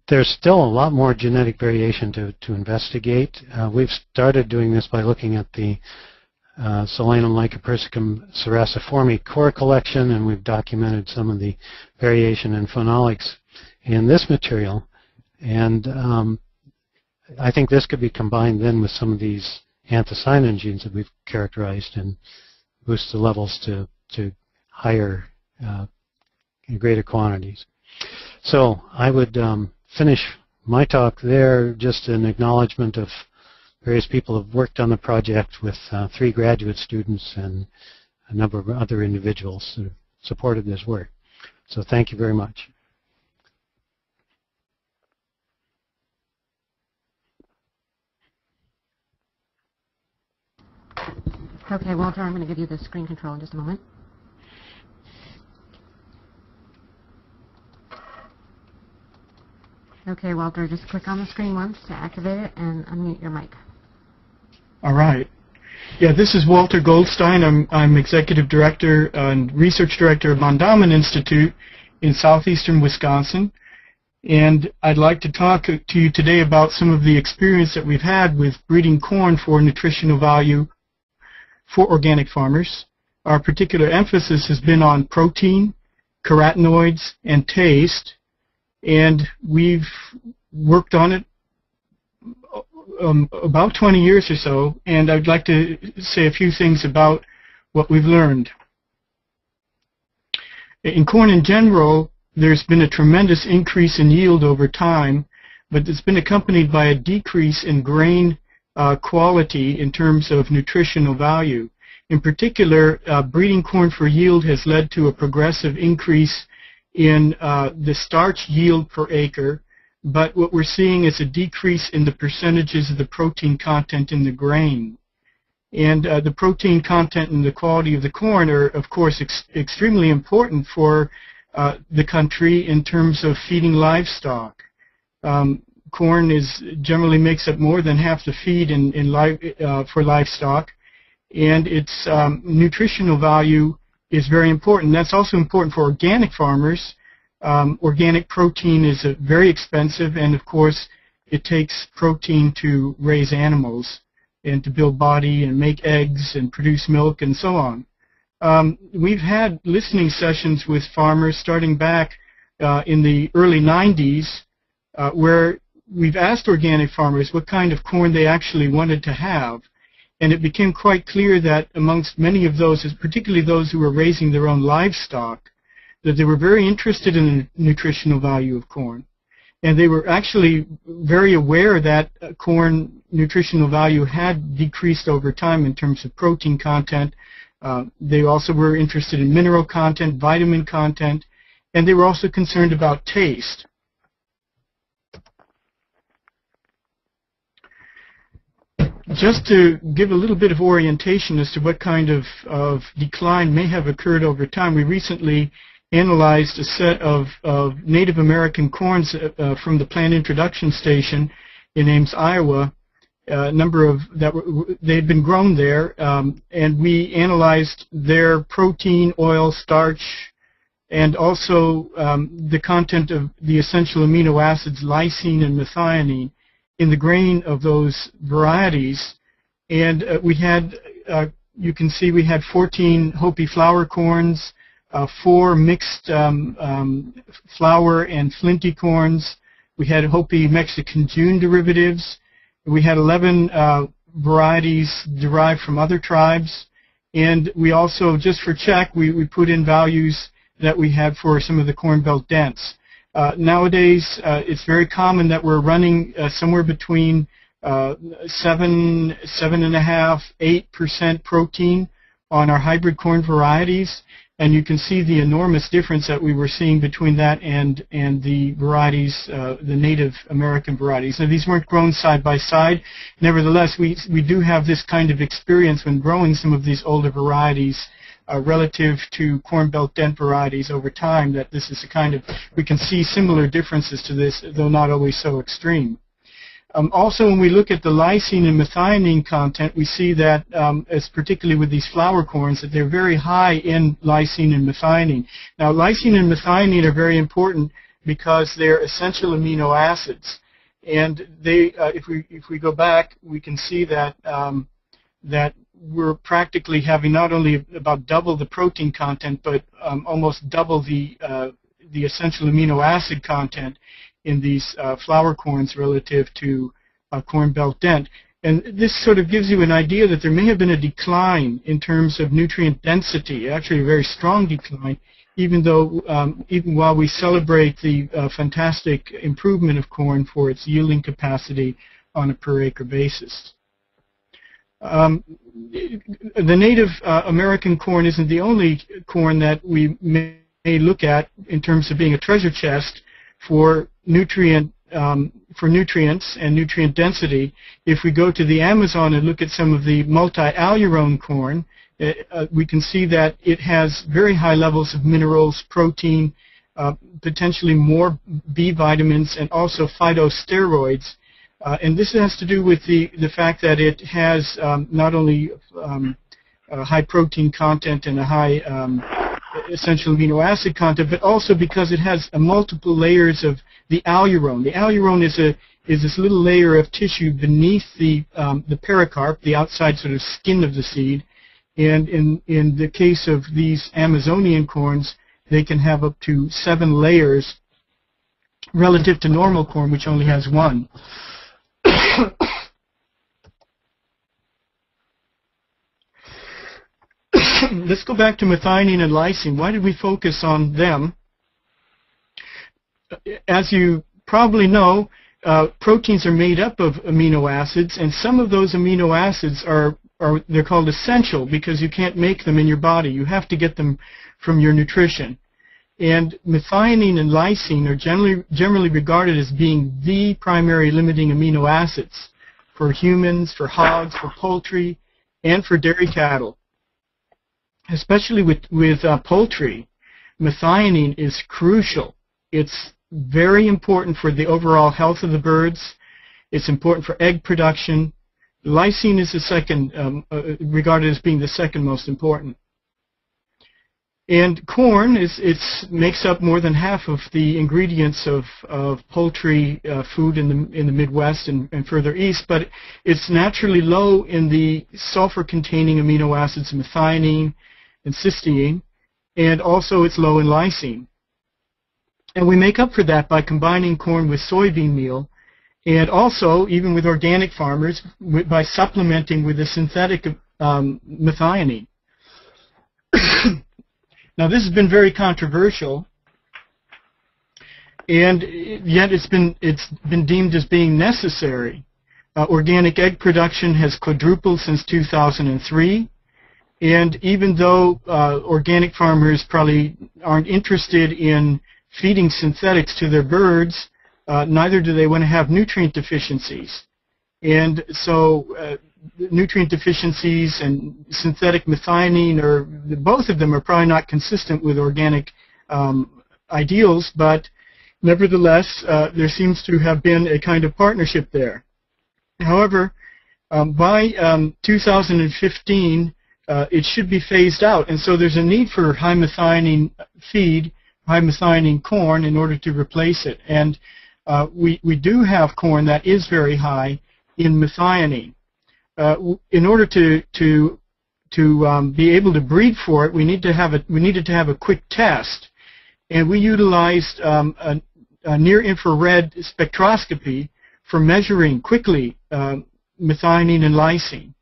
There's still a lot more genetic variation to investigate. We've started doing this by looking at the Solanum lycopersicum cerasiforme core collection, and we've documented some of the variation in phenolics in this material. And I think this could be combined then with some of these anthocyanin genes that we've characterized and boost the levels to higher, greater quantities. So I would finish my talk there, just an acknowledgement of various people who have worked on the project with 3 graduate students and a number of other individuals who supported this work. So thank you very much. Okay, Walter, I'm going to give you the screen control in just a moment. Okay, Walter, just click on the screen once to activate it and unmute your mic. All right. Yeah, this is Walter Goldstein. I'm Executive Director and Research Director of Mondawmin Institute in southeastern Wisconsin. And I'd like to talk to you today about some of the experience that we've had with breeding corn for nutritional value for organic farmers. Our particular emphasis has been on protein, carotenoids, and taste, and we've worked on it about 20 years or so, and I'd like to say a few things about what we've learned. In corn in general, there's been a tremendous increase in yield over time, but it's been accompanied by a decrease in grain quality in terms of nutritional value. In particular, breeding corn for yield has led to a progressive increase in the starch yield per acre, but what we're seeing is a decrease in the percentages of the protein content in the grain. And the protein content and the quality of the corn are, of course, extremely important for the country in terms of feeding livestock. Corn generally makes up more than half the feed for livestock, and its nutritional value is very important. That's also important for organic farmers. Organic protein is very expensive, and of course it takes protein to raise animals and to build body and make eggs and produce milk and so on. We've had listening sessions with farmers starting back in the early 90s where we've asked organic farmers what kind of corn they actually wanted to have, and it became quite clear that amongst many of those, particularly those who were raising their own livestock, that they were very interested in the nutritional value of corn. And they were actually very aware that corn nutritional value had decreased over time in terms of protein content. They also were interested in mineral content, vitamin content, and they were also concerned about taste. Just to give a little bit of orientation as to what kind of decline may have occurred over time, we recently analyzed a set of Native American corns from the Plant Introduction Station in Ames, Iowa. They had been grown there, and we analyzed their protein, oil, starch, and also the content of the essential amino acids lysine and methionine in the grain of those varieties. And we had, you can see, we had 14 Hopi flour corns, 4 mixed flour and flinty corns. We had Hopi Mexican June derivatives. We had 11 varieties derived from other tribes. And we also, just for check, we put in values that we had for some of the Corn Belt dents. Nowadays, it's very common that we're running somewhere between 7.5%, 8% protein on our hybrid corn varieties. And you can see the enormous difference that we were seeing between that and the varieties, the Native American varieties. Now, these weren't grown side by side. Nevertheless, we do have this kind of experience when growing some of these older varieties relative to Corn Belt dent varieties over time, that this is a kind of, we can see similar differences to this, though not always so extreme. Also, when we look at the lysine and methionine content, we see that, as particularly with these flour corns, that they're very high in lysine and methionine. Now, lysine and methionine are very important because they're essential amino acids, and they, if we go back, we can see that that we're practically having not only about double the protein content, but almost double the essential amino acid content in these flour corns relative to Corn Belt dent. And this sort of gives you an idea that there may have been a decline in terms of nutrient density, actually a very strong decline, even though, even while we celebrate the fantastic improvement of corn for its yielding capacity on a per acre basis. The Native American corn isn't the only corn that we may look at in terms of being a treasure chest for nutrients and nutrient density. If we go to the Amazon and look at some of the multi-allurone corn, we can see that it has very high levels of minerals, protein, potentially more B vitamins, and also phytosteroids. And this has to do with the fact that it has not only a high protein content and a high essential amino acid content, but also because it has multiple layers of the allurone. The allurone is this little layer of tissue beneath the pericarp, the outside sort of skin of the seed, And in the case of these Amazonian corns, they can have up to 7 layers relative to normal corn, which only has 1. Let's go back to methionine and lysine. Why did we focus on them? As you probably know, proteins are made up of amino acids, and some of those amino acids they're called essential because you can't make them in your body. You have to get them from your nutrition. And methionine and lysine are generally regarded as being the primary limiting amino acids for humans, for hogs, for poultry, and for dairy cattle. Especially with poultry, methionine is crucial. It's very important for the overall health of the birds. It's important for egg production. Lysine is the second, regarded as being the second most important. And corn makes up more than half of the ingredients of poultry food in the Midwest and further east, but it's naturally low in the sulfur-containing amino acids methionine and cysteine, and also it's low in lysine. And we make up for that by combining corn with soybean meal, and also, even with organic farmers, by supplementing with a synthetic methionine. Now, this has been very controversial, and yet it's been deemed as being necessary. Organic egg production has quadrupled since 2003. And even though organic farmers probably aren't interested in feeding synthetics to their birds, neither do they want to have nutrient deficiencies. And so nutrient deficiencies and synthetic methionine, both of them are probably not consistent with organic ideals, but nevertheless, there seems to have been a kind of partnership there. However, by 2015, it should be phased out, and so there's a need for high methionine feed, high methionine corn, in order to replace it. And we do have corn that is very high in methionine. In order to be able to breed for it, we needed to have a quick test, and we utilized a near-infrared spectroscopy for measuring quickly methionine and lysine.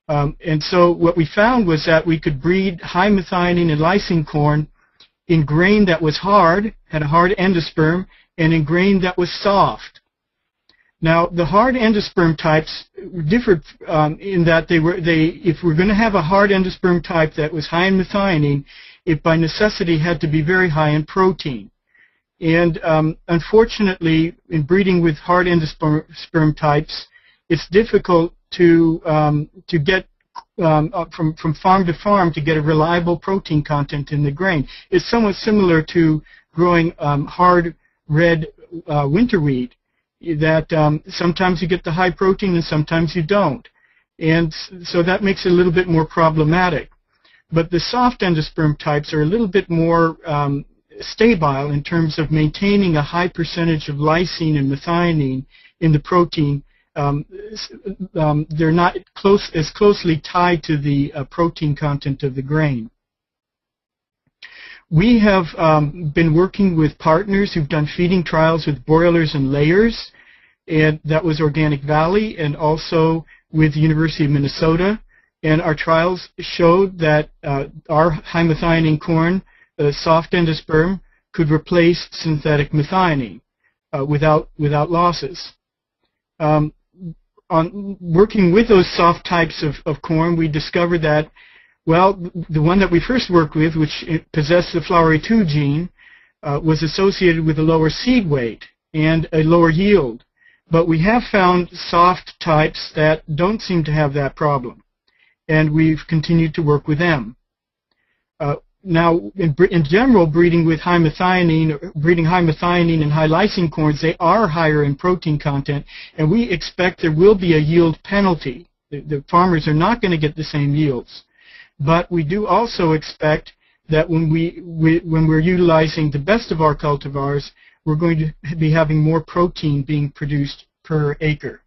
And so what we found was that we could breed high methionine and lysine corn in grain that was hard, had a hard endosperm, and in grain that was soft. Now, the hard endosperm types differed in that if we're going to have a hard endosperm type that was high in methionine, it by necessity had to be very high in protein. And unfortunately, in breeding with hard endosperm types, it's difficult to get from farm to farm to get a reliable protein content in the grain. It's somewhat similar to growing hard red winter wheat, that sometimes you get the high protein and sometimes you don't. And so that makes it a little bit more problematic. But the soft endosperm types are a little bit more stable in terms of maintaining a high percentage of lysine and methionine in the protein. They're not as closely tied to the protein content of the grain. We have been working with partners who've done feeding trials with broilers and layers, and that was Organic Valley, and also with the University of Minnesota. And our trials showed that our high methionine corn, soft endosperm, could replace synthetic methionine without losses. On working with those soft types of corn, we discovered that, well, the one that we first worked with, which possessed the flowery 2 gene, was associated with a lower seed weight and a lower yield. But we have found soft types that don't seem to have that problem, and we've continued to work with them. Now, in general, breeding high methionine and high lysine corns, they are higher in protein content, and we expect there will be a yield penalty. The farmers are not going to get the same yields. But we do also expect that when we're utilizing the best of our cultivars, we're going to be having more protein being produced per acre.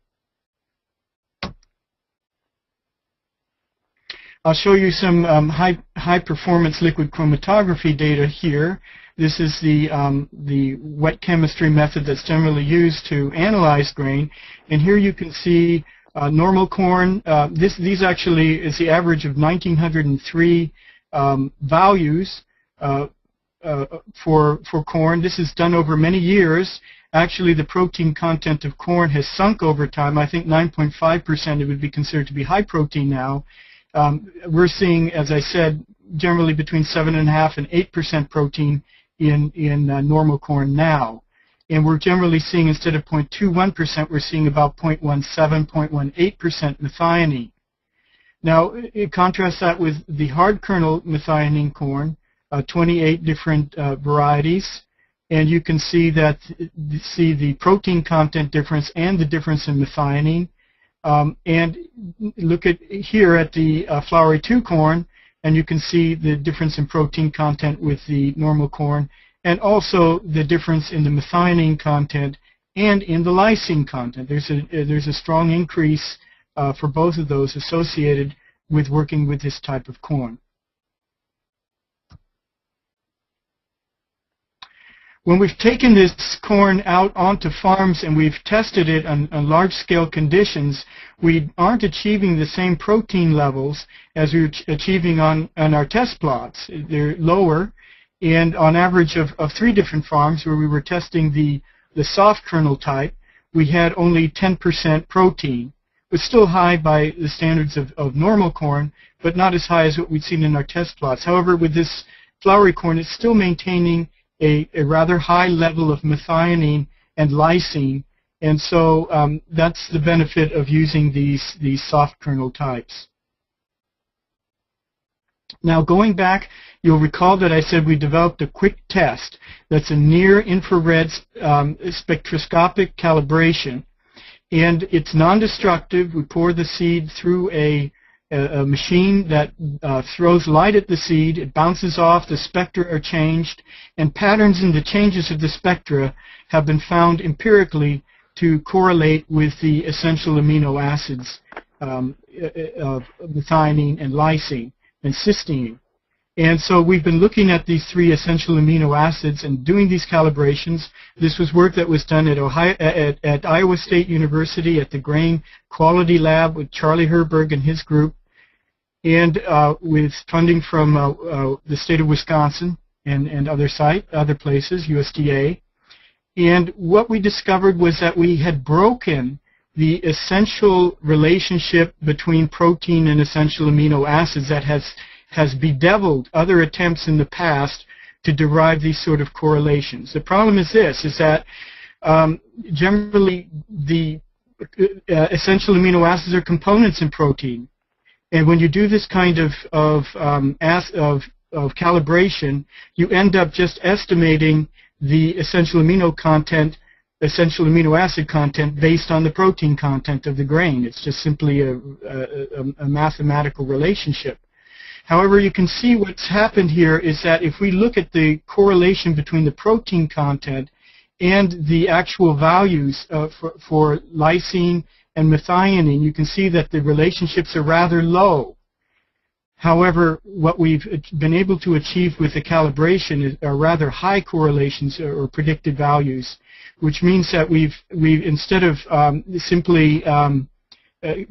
I'll show you some high performance liquid chromatography data here. This is the wet chemistry method that's generally used to analyze grain. And here you can see normal corn. These actually is the average of 1,903 values for corn. This is done over many years. Actually, the protein content of corn has sunk over time. I think 9.5% it would be considered to be high protein now. We're seeing, as I said, generally between 7.5% and 8% protein in normal corn now. And we're generally seeing, instead of 0.21%, we're seeing about 0.17, 0.18% methionine. Now, contrast that with the hard kernel methionine corn, 28 different varieties, and you can see that the protein content difference and the difference in methionine. And look at here at the flowery 2 corn, and you can see the difference in protein content with the normal corn, and also the difference in the methionine content and in the lysine content. There's a strong increase for both of those associated with working with this type of corn. When we've taken this corn out onto farms and we've tested it on large-scale conditions, we aren't achieving the same protein levels as we're achieving on our test plots. They're lower, and on average of 3 different farms where we were testing the soft kernel type, we had only 10% protein. It was still high by the standards of normal corn, but not as high as what we'd seen in our test plots. However, with this flowery corn, it's still maintaining a rather high level of methionine and lysine, and so that's the benefit of using these soft kernel types. Now, going back, you'll recall that I said we developed a quick test that's a near-infrared spectroscopic calibration, and it's non-destructive. We pour the seed through a machine that throws light at the seed. It bounces off, the spectra are changed, and patterns in the changes of the spectra have been found empirically to correlate with the essential amino acids of methionine and lysine and cysteine. And so we've been looking at these 3 essential amino acids and doing these calibrations. This was work that was done at Iowa State University at the Grain Quality Lab with Charlie Herberg and his group, and with funding from the state of Wisconsin and other places, USDA. And what we discovered was that we had broken the essential relationship between protein and essential amino acids that has bedeviled other attempts in the past to derive these sort of correlations. The problem is this, is that generally the essential amino acids are components in protein. And when you do this kind of calibration, you end up just estimating the essential amino acid content based on the protein content of the grain. It's just simply a mathematical relationship. However, you can see what's happened here is that if we look at the correlation between the protein content and the actual values for lysine and methionine, you can see that the relationships are rather low. However, what we've been able to achieve with the calibration are rather high correlations or predicted values, which means that we've instead of simply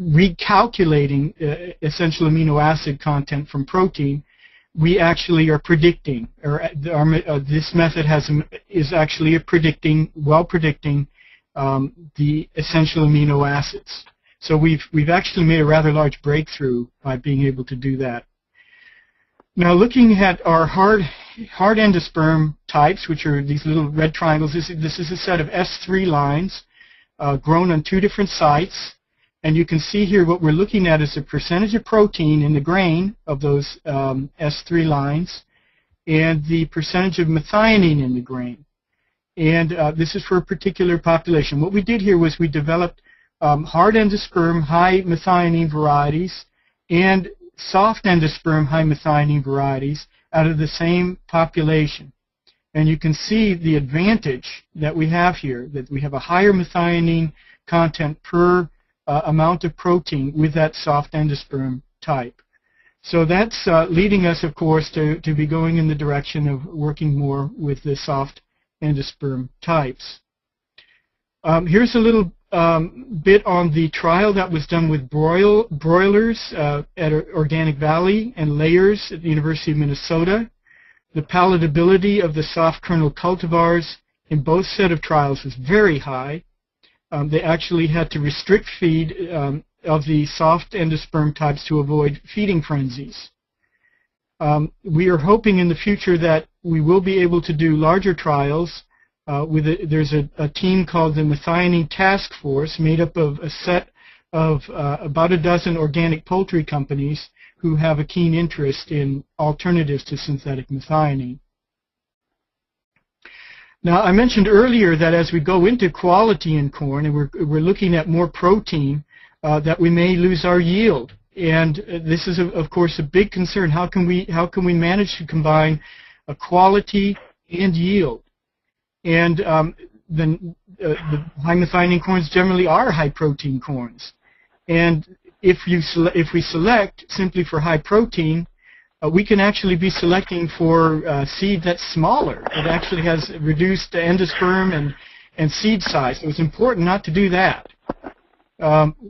recalculating essential amino acid content from protein, we actually are predicting, or this method is actually predicting the essential amino acids. So we've actually made a rather large breakthrough by being able to do that. Now, looking at our hard endosperm types, which are these little red triangles, this is a set of S3 lines grown on 2 different sites. And you can see here what we're looking at is the percentage of protein in the grain of those S3 lines and the percentage of methionine in the grain. And this is for a particular population. What we did here was we developed hard endosperm high methionine varieties and soft endosperm high methionine varieties out of the same population. And you can see the advantage that we have here, that we have a higher methionine content per amount of protein with that soft endosperm type. So that's leading us, of course, to be going in the direction of working more with the soft endosperm types. Here's a little bit on the trial that was done with broilers at Organic Valley and layers at the University of Minnesota. The palatability of the soft kernel cultivars in both set of trials was very high. They actually had to restrict feed of the soft endosperm types to avoid feeding frenzies. We are hoping in the future that we will be able to do larger trials. There's a team called the Methionine Task Force made up of a set of about a dozen organic poultry companies who have a keen interest in alternatives to synthetic methionine. Now, I mentioned earlier that as we go into quality in corn and we're looking at more protein, that we may lose our yield. And this is, of course, a big concern. How can we manage to combine quality and yield? And the high methionine corns generally are high protein corns. And if we select simply for high protein, we can actually be selecting for seed that's smaller. It actually has reduced endosperm and seed size. So it's important not to do that.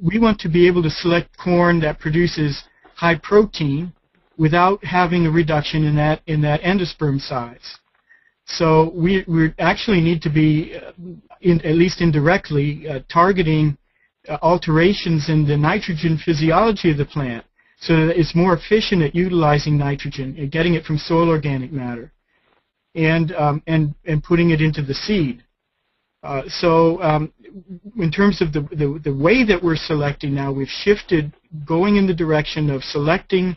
We want to be able to select corn that produces high protein without having a reduction in that endosperm size. So we actually need to be, at least indirectly, targeting alterations in the nitrogen physiology of the plant so that it's more efficient at utilizing nitrogen and getting it from soil organic matter and putting it into the seed. So in terms of the way that we're selecting now, we've shifted going in the direction of selecting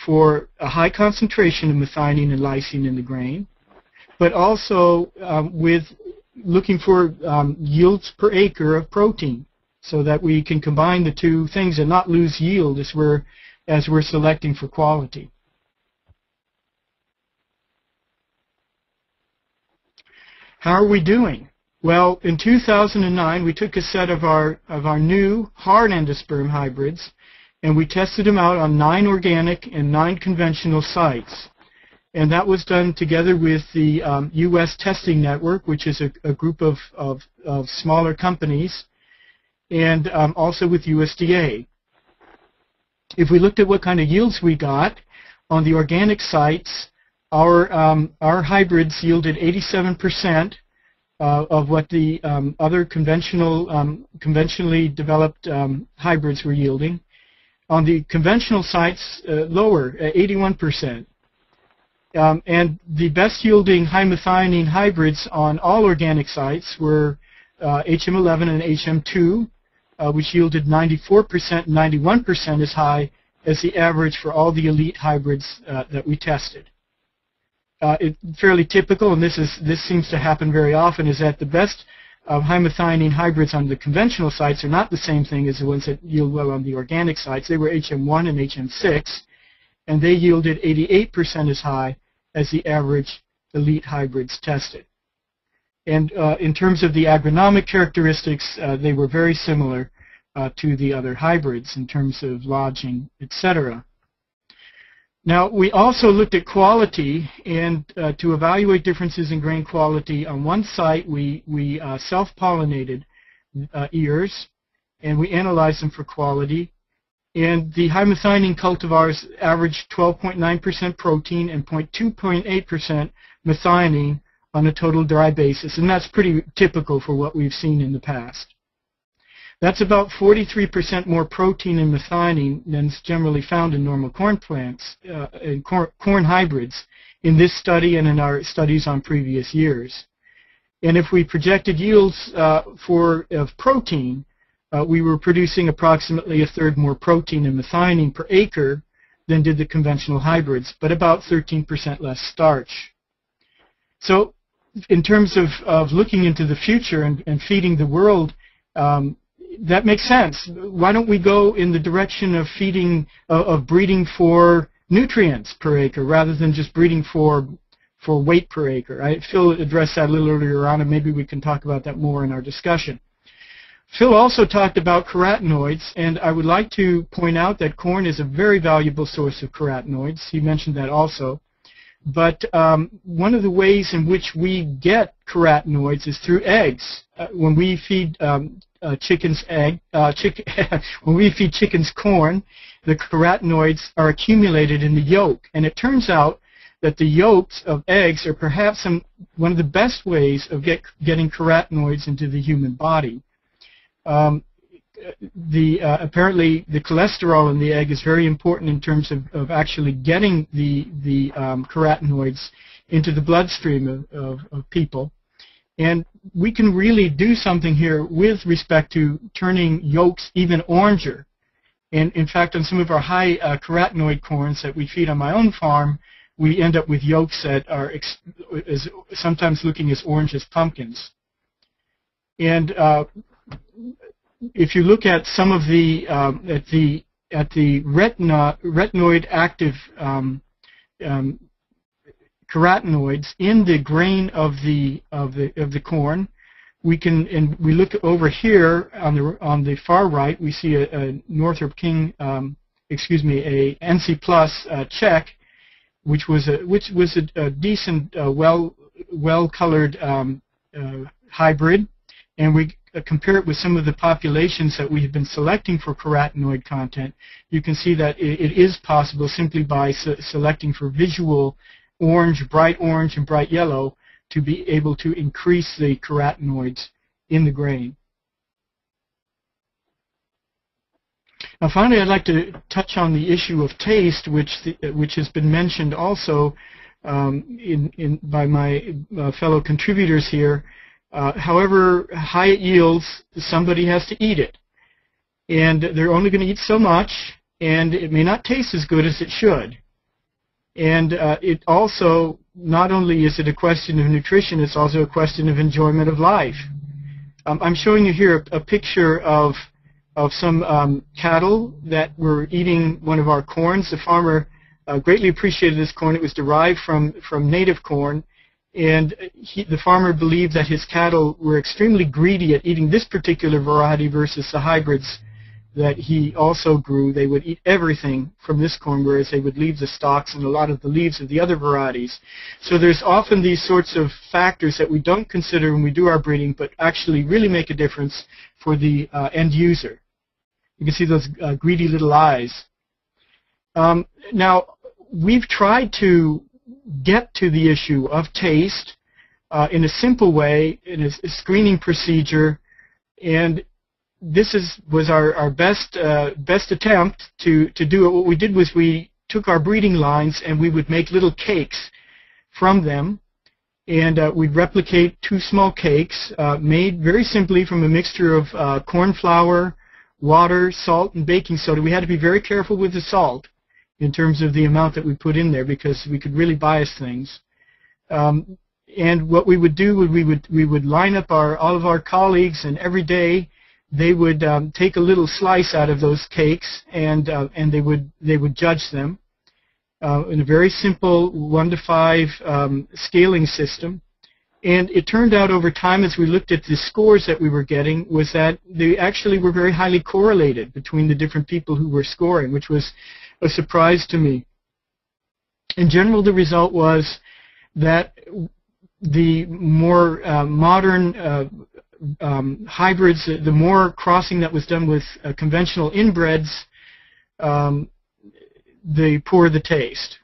for a high concentration of methionine and lysine in the grain, but also with looking for yields per acre of protein so that we can combine the two things and not lose yield as we're selecting for quality. How are we doing? Well, in 2009, we took a set of our new hard endosperm hybrids, and we tested them out on 9 organic and 9 conventional sites. And that was done together with the U.S. Testing Network, which is a group of smaller companies, and also with USDA. If we looked at what kind of yields we got on the organic sites, our hybrids yielded 87%. Of what the other conventionally developed hybrids were yielding. On the conventional sites, lower, 81%. And the best yielding high methionine hybrids on all organic sites were HM11 and HM2, which yielded 94% and 91% as high as the average for all the elite hybrids that we tested. It's fairly typical, and this seems to happen very often, is that the best high methionine hybrids on the conventional sites are not the same thing as the ones that yield well on the organic sites. They were HM1 and HM6, and they yielded 88% as high as the average elite hybrids tested. And in terms of the agronomic characteristics, they were very similar to the other hybrids in terms of lodging, etc. Now, we also looked at quality, and to evaluate differences in grain quality, on one site we self-pollinated ears, and we analyzed them for quality. And the high methionine cultivars averaged 12.9% protein and 2.8% methionine on a total dry basis, and that's pretty typical for what we've seen in the past. That's about 43% more protein and methionine than is generally found in normal corn plants, in corn hybrids, in this study and in our studies on previous years. And if we projected yields of protein, we were producing approximately 1/3 more protein and methionine per acre than did the conventional hybrids, but about 13% less starch. So in terms of looking into the future and feeding the world, that makes sense. Why don't we go in the direction of breeding for nutrients per acre rather than just breeding for weight per acre? Phil addressed that a little earlier on, and maybe we can talk about that more in our discussion. Phil also talked about carotenoids, and I would like to point out that corn is a very valuable source of carotenoids. He mentioned that also. But one of the ways in which we get carotenoids is through eggs. When we feed chickens when we feed chickens corn, the carotenoids are accumulated in the yolk, and it turns out that the yolks of eggs are perhaps one of the best ways of getting carotenoids into the human body. Apparently the cholesterol in the egg is very important in terms of actually getting the carotenoids into the bloodstream of people. And we can really do something here with respect to turning yolks even oranger. And in fact, on some of our high carotenoid corns that we feed on my own farm, we end up with yolks that are sometimes looking as orange as pumpkins. And if you look at some of the retinoid active carotenoids in the grain of the corn, we look over here on the far right. We see a Northrop King, a NC Plus check, which was a decent, well-colored hybrid, and we compare it with some of the populations that we have been selecting for carotenoid content. You can see that it is possible simply by selecting for visual orange, bright orange, and bright yellow to be able to increase the carotenoids in the grain. Now, finally, I'd like to touch on the issue of taste, which has been mentioned also by my fellow contributors here. However high it yields, somebody has to eat it. And they're only going to eat so much, and it may not taste as good as it should. And it also, not only is it a question of nutrition, it's also a question of enjoyment of life. I'm showing you here a picture of some cattle that were eating one of our corns. The farmer greatly appreciated this corn. It was derived from native corn. And the farmer believed that his cattle were extremely greedy at eating this particular variety versus the hybrids that he also grew. They would eat everything from this corn, whereas they would leave the stalks and a lot of the leaves of the other varieties. So there's often these sorts of factors that we don't consider when we do our breeding, but actually really make a difference for the end user. You can see those greedy little eyes. Now, we've tried to get to the issue of taste in a simple way, in a screening procedure, and this was our best attempt to do it. What we did was we took our breeding lines and we would make little cakes from them, and we'd replicate 2 small cakes made very simply from a mixture of corn flour, water, salt, and baking soda. We had to be very careful with the salt in terms of the amount that we put in there, because we could really bias things. And what we would do would we would line up all of our colleagues, and every day they would take a little slice out of those cakes, and they would judge them in a very simple 1 to 5 scaling system. And it turned out over time, as we looked at the scores that we were getting, was that they actually were very highly correlated between the different people who were scoring, which was a surprise to me. In general, the result was that the more modern hybrids, the more crossing that was done with conventional inbreds, the poorer the taste.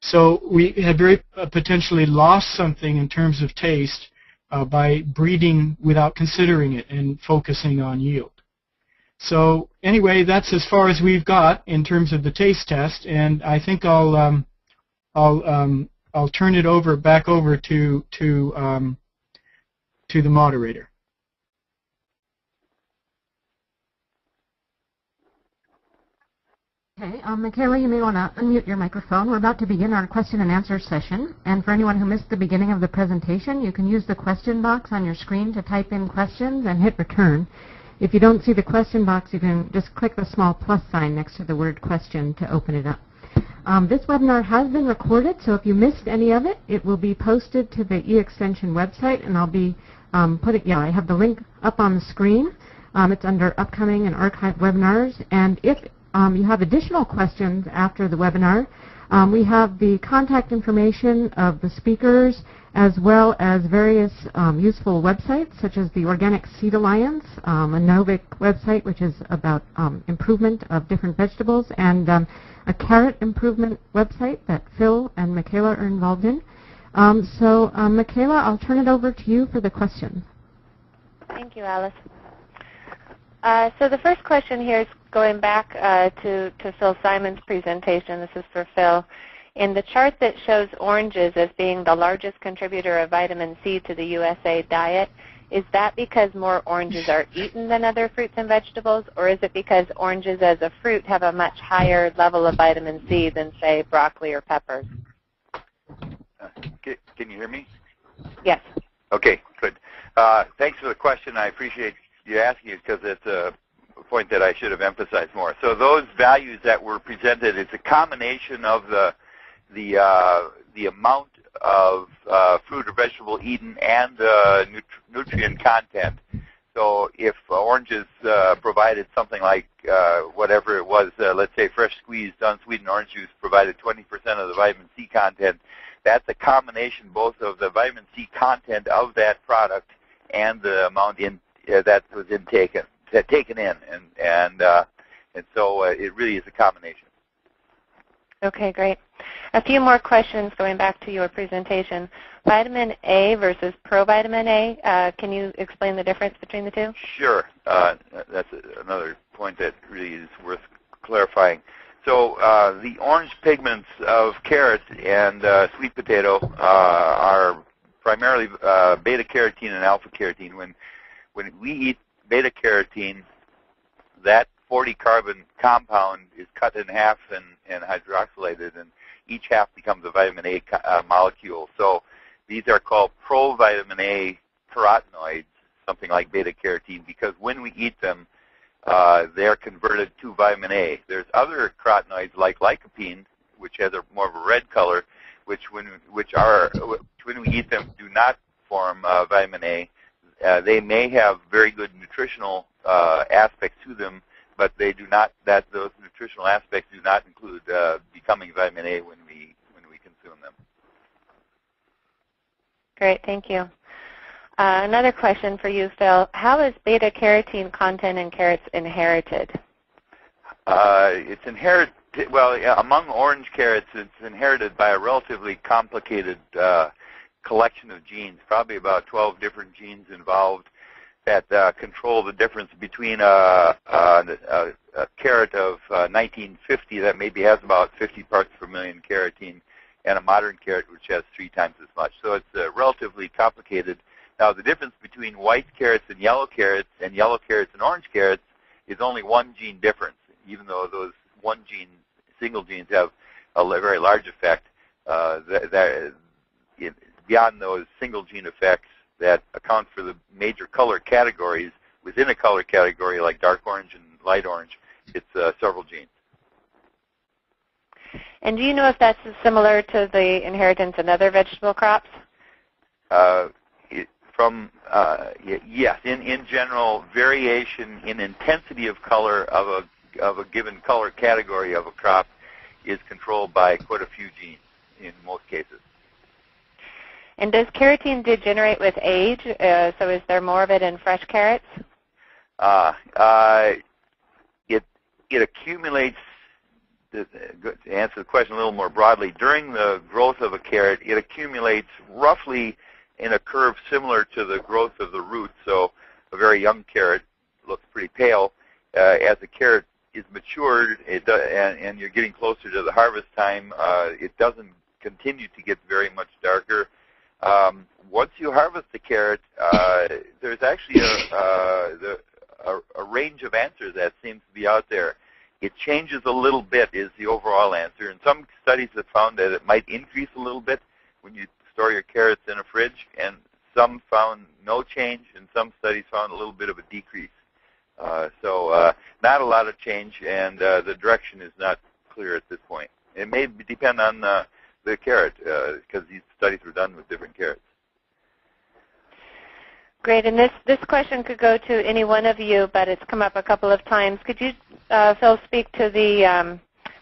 So we had very potentially lost something in terms of taste by breeding without considering it and focusing on yield. So anyway, that's as far as we've got in terms of the taste test, and I think I'll turn it back over to the moderator. Okay, Micaela, you may want to unmute your microphone. We're about to begin our question and answer session, and for anyone who missed the beginning of the presentation, you can use the question box on your screen to type in questions and hit return. If you don't see the question box, you can just click the small plus sign next to the word question to open it up. This webinar has been recorded, so if you missed any of it, it will be posted to the eExtension website, and I'll be I have the link up on the screen. It's under upcoming and archived webinars. And if you have additional questions after the webinar, we have the contact information of the speakers as well as various useful websites such as the Organic Seed Alliance, a Novic website which is about improvement of different vegetables, and a carrot improvement website that Phil and Micaela are involved in. Micaela, I'll turn it over to you for the questions. Thank you, Alice. So the first question here is going back to Phil Simon's presentation. This is for Phil. In the chart that shows oranges as being the largest contributor of vitamin C to the USA diet, is that because more oranges are eaten than other fruits and vegetables, or is it because oranges as a fruit have a much higher level of vitamin C than, say, broccoli or peppers? Can you hear me? Yes. Okay, good. Thanks for the question. I appreciate you asking it because it's a point that I should have emphasized more. So those values that were presented, it's a combination of the amount of fruit or vegetable eaten and nutrient content. So if oranges provided something like whatever it was, let's say fresh squeezed unsweetened orange juice provided 20% of the vitamin C content, that's a combination both of the vitamin C content of that product and the amount that was taken in, and so it really is a combination. Okay, great. A few more questions going back to your presentation. Vitamin A versus provitamin A, can you explain the difference between the two? Sure. That's another point that really is worth clarifying. So the orange pigments of carrot and sweet potato are primarily beta-carotene and alpha-carotene. When we eat beta-carotene, that 40-carbon compound is cut in half and hydroxylated, and each half becomes a vitamin A molecule. So these are called provitamin A carotenoids, something like beta-carotene, because when we eat them, they're converted to vitamin A. There's other carotenoids like lycopene, which has more of a red color, which when we eat them do not form vitamin A. They may have very good nutritional aspects to them, but they do not. Those nutritional aspects do not include becoming vitamin A when we consume them. Great, thank you. Another question for you, Phil. How is beta-carotene content in carrots inherited? It's inherited. Well, among orange carrots, it's inherited by a relatively complicated collection of genes, probably about 12 different genes involved that control the difference between a carrot of 1950 that maybe has about 50 parts per million carotene and a modern carrot which has 3 times as much. So it's relatively complicated. Now, the difference between white carrots and yellow carrots and orange carrots is only one gene difference, even though those single genes have a very large effect. Beyond those single gene effects that account for the major color categories, within a color category like dark orange and light orange, it's several genes. And do you know if that's similar to the inheritance in other vegetable crops? Yes, in general, variation in intensity of color of a given color category of a crop is controlled by quite a few genes in most cases. And does carotene degenerate with age? So is there more of it in fresh carrots? It accumulates. To answer the question a little more broadly, during the growth of a carrot, it accumulates roughly in a curve similar to the growth of the root. So a very young carrot looks pretty pale. As the carrot is matured and you're getting closer to the harvest time, it doesn't continue to get very much darker. Once you harvest the carrot, there's actually a range of answers that seems to be out there. It changes a little bit is the overall answer. And some studies have found that it might increase a little bit when you store your carrots in a fridge, and some found no change, and some studies found a little bit of a decrease. So not a lot of change, and the direction is not clear at this point. It may depend on the carrot, because these studies were done with different carrots. Great, and this question could go to any one of you, but it's come up a couple of times. Could you, Phil, speak to the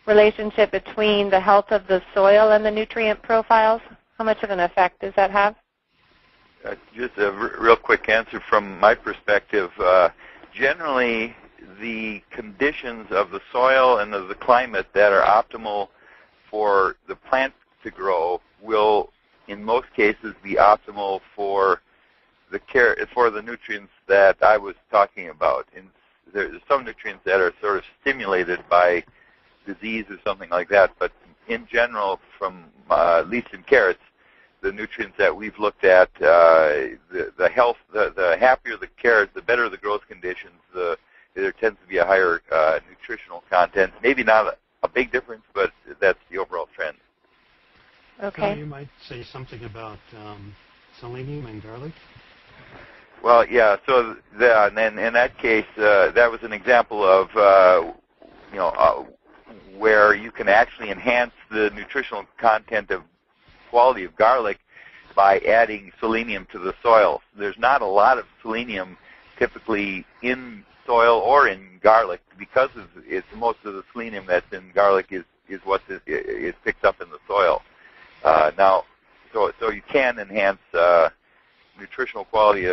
relationship between the health of the soil and the nutrient profiles? How much of an effect does that have? Just a real quick answer from my perspective. Generally, the conditions of the soil and of the climate that are optimal for the plant to grow will, in most cases, be optimal for the nutrients that I was talking about. And there's some nutrients that are sort of stimulated by disease or something like that, but in general, from at least in carrots, the nutrients that we've looked at, the happier the carrot, the better the growth conditions, there tends to be a higher nutritional content. Maybe not a big difference, but that's the overall trend. Okay. So you might say something about selenium and garlic? Well, yeah. So in that case, that was an example of where you can actually enhance the nutritional content of quality of garlic by adding selenium to the soil. There's not a lot of selenium typically in soil or in garlic because most of the selenium that's in garlic is what is picked up in the soil. So you can enhance nutritional quality,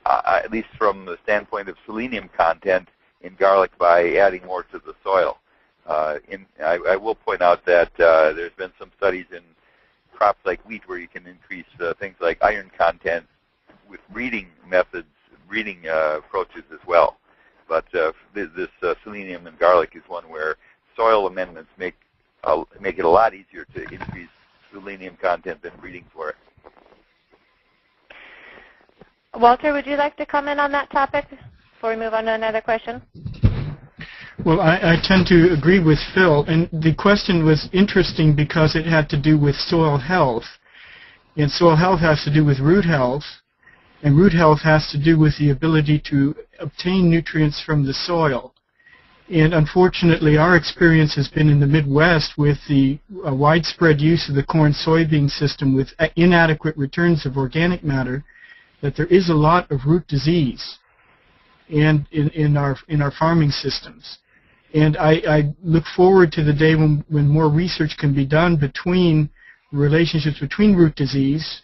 at least from the standpoint of selenium content in garlic, by adding more to the soil. I will point out that there's been some studies in crops like wheat where you can increase things like iron content with breeding methods, breeding approaches as well. But this selenium in garlic is one where soil amendments make it a lot easier to increase selenium content than breeding for it. Walter, would you like to comment on that topic before we move on to another question? Well, I tend to agree with Phil, and the question was interesting because it had to do with soil health, and soil health has to do with root health, and root health has to do with the ability to obtain nutrients from the soil. And unfortunately, our experience has been in the Midwest with the widespread use of the corn-soybean system with inadequate returns of organic matter, that there is a lot of root disease and in our farming systems. And I look forward to the day when more research can be done between relationships between root disease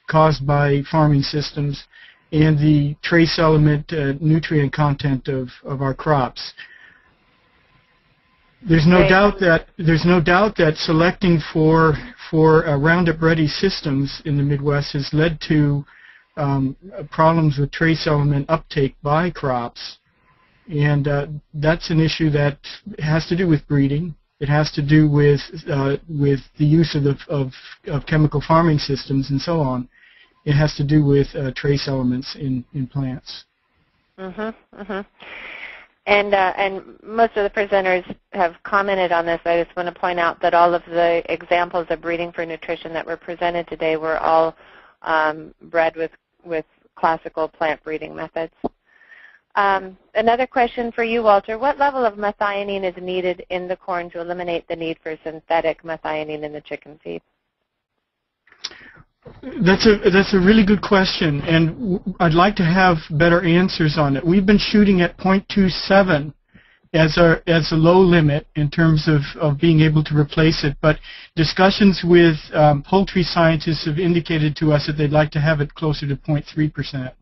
caused by farming systems and the trace element nutrient content of our crops. There's no doubt that selecting for Roundup Ready systems in the Midwest has led to problems with trace element uptake by crops. And that's an issue that has to do with breeding. It has to do with the use of chemical farming systems and so on. It has to do with trace elements in plants. And most of the presenters have commented on this. I just want to point out that all of the examples of breeding for nutrition that were presented today were all bred with classical plant breeding methods. Another question for you, Walter. What level of methionine is needed in the corn to eliminate the need for synthetic methionine in the chicken feed? That's a really good question, and I'd like to have better answers on it. We've been shooting at 0.27 as a low limit in terms of being able to replace it, but discussions with poultry scientists have indicated to us that they'd like to have it closer to 0.3%.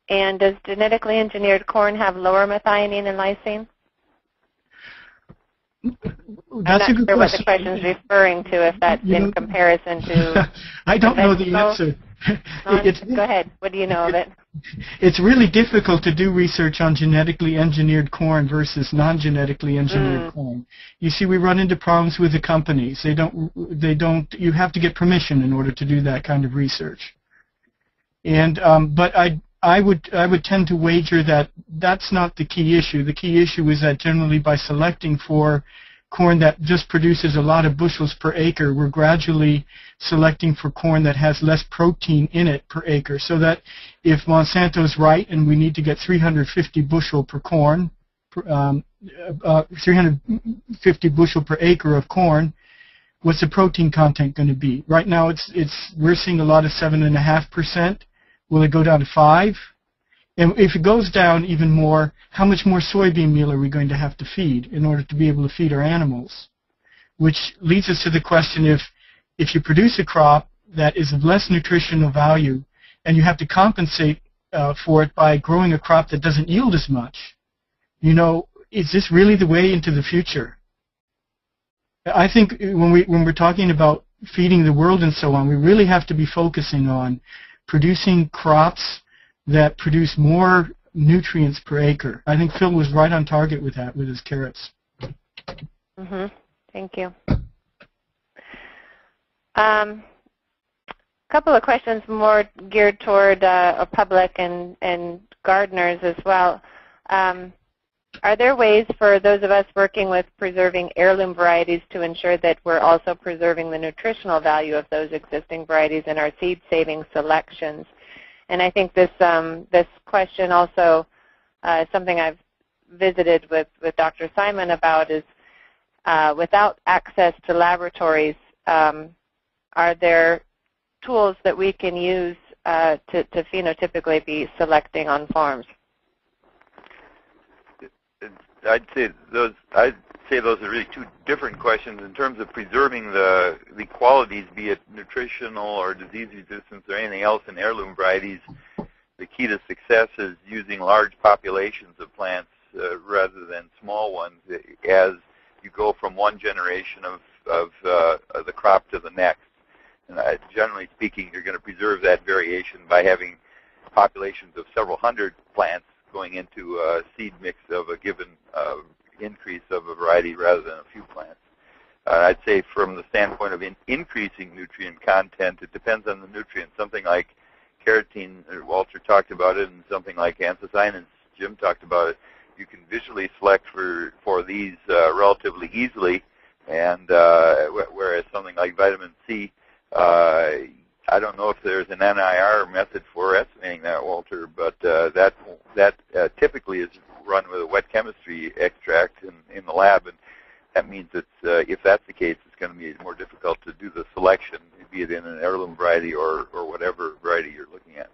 And does genetically engineered corn have lower methionine and lysine? That's a good question. I'm not sure what the question is referring to, if that's in comparison to... I don't know the answer. Go ahead. What do you know of it? It's really difficult to do research on genetically engineered corn versus non-genetically engineered corn. You see, we run into problems with the companies. They don't. You have to get permission in order to do that kind of research. And but I would tend to wager that that's not the key issue. The key issue is that generally by selecting for corn that just produces a lot of bushels per acre, we're gradually selecting for corn that has less protein in it per acre, so that if Monsanto's right and we need to get 350 bushel per corn, 350 bushel per acre of corn, what's the protein content going to be? Right now, we're seeing a lot of 7.5%. Will it go down to 5? And if it goes down even more, how much more soybean meal are we going to have to feed in order to be able to feed our animals? Which leads us to the question, if you produce a crop that is of less nutritional value and you have to compensate for it by growing a crop that doesn't yield as much, is this really the way into the future? I think when we're talking about feeding the world and so on, we really have to be focusing on producing crops that produce more nutrients per acre. I think Phil was right on target with that with his carrots. Thank you. Couple of questions more geared toward a public and gardeners as well. Are there ways for those of us working with preserving heirloom varieties to ensure that we're also preserving the nutritional value of those existing varieties in our seed-saving selections? And I think this question also is something I've visited with Dr. Simon about is without access to laboratories, are there tools that we can use to phenotypically be selecting on farms? I'd say those are really two different questions in terms of preserving the qualities, be it nutritional or disease resistance or anything else in heirloom varieties. The key to success is using large populations of plants rather than small ones as you go from one generation of the crop to the next. And generally speaking, you're going to preserve that variation by having populations of several hundred plants going into a seed mix of a given increase of a variety rather than a few plants. I'd say from the standpoint of increasing nutrient content, it depends on the nutrient. Something like carotene, Walter talked about it, and something like anthocyanins, Jim talked about it. You can visually select for these relatively easily, and whereas something like vitamin C, I don't know if there's an NIR method for estimating that, Walter, but that typically is run with a wet chemistry extract in the lab, and that means that if that's the case, it's going to be more difficult to do the selection, be it in an heirloom variety or whatever variety you're looking at.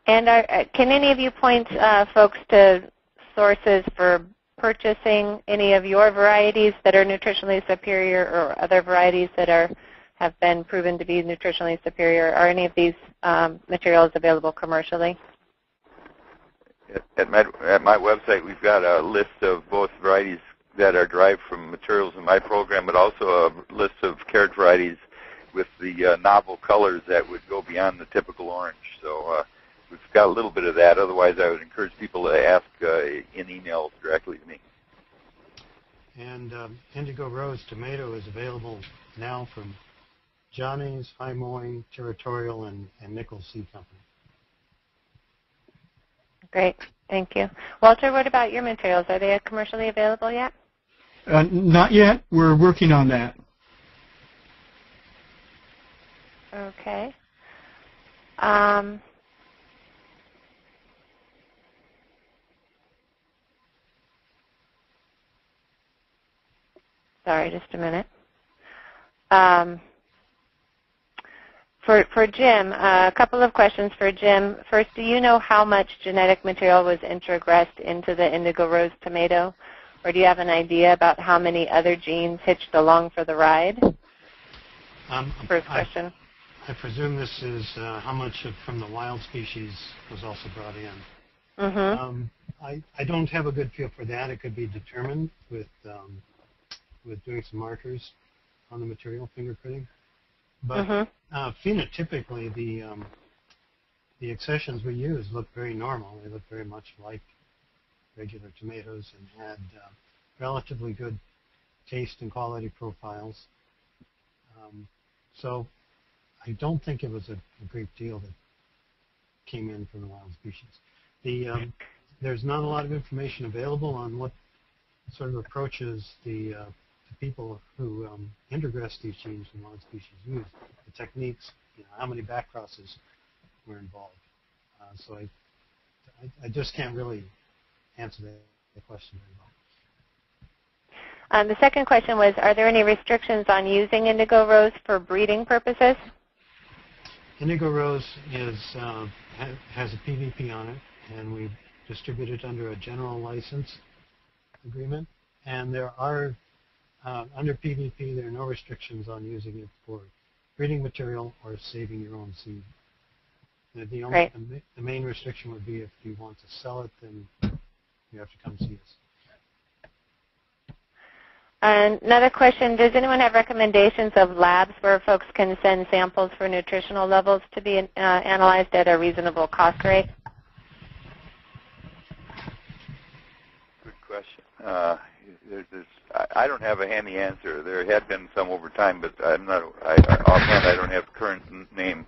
And can any of you point folks to sources for purchasing any of your varieties that are nutritionally superior or other varieties that have been proven to be nutritionally superior? Are any of these materials available commercially? At my website, we've got a list of both varieties that are derived from materials in my program, but also a list of carrot varieties with the novel colors that would go beyond the typical orange. So we've got a little bit of that. Otherwise, I would encourage people to ask in emails directly to me. And Indigo Rose tomato is available now from Johnny's, High Moine, Territorial, and Nichols Seed Company. Great, thank you. Walter, what about your materials? Are they commercially available yet? Not yet. We're working on that. Okay. Sorry, just a minute. For Jim, a couple of questions for Jim. First, do you know how much genetic material was introgressed into the Indigo Rose tomato? Or do you have an idea about how many other genes hitched along for the ride? First question. I presume this is how much from the wild species was also brought in. Mm-hmm. I don't have a good feel for that. It could be determined with doing some markers on the material, fingerprinting. But phenotypically, the accessions we use look very normal. They look very much like regular tomatoes and had relatively good taste and quality profiles. So I don't think it was a great deal that came in from the wild species. There's not a lot of information available on what sort of approaches the people who intergress these genes from wild species use, the techniques, how many back crosses were involved. So I just can't really answer the question very The second question was, are there any restrictions on using indigo rose for breeding purposes? Indigo rose has a PVP on it, and we distribute it under a general license agreement. And there are, under PVP, there are no restrictions on using it for breeding material or saving your own seed. The main restriction would be if you want to sell it, then you have to come see us. Another question, does anyone have recommendations of labs where folks can send samples for nutritional levels to be analyzed at a reasonable cost rate? Good question. I don't have a handy answer. There had been some over time, but I'm not. Offhand, I don't have current name.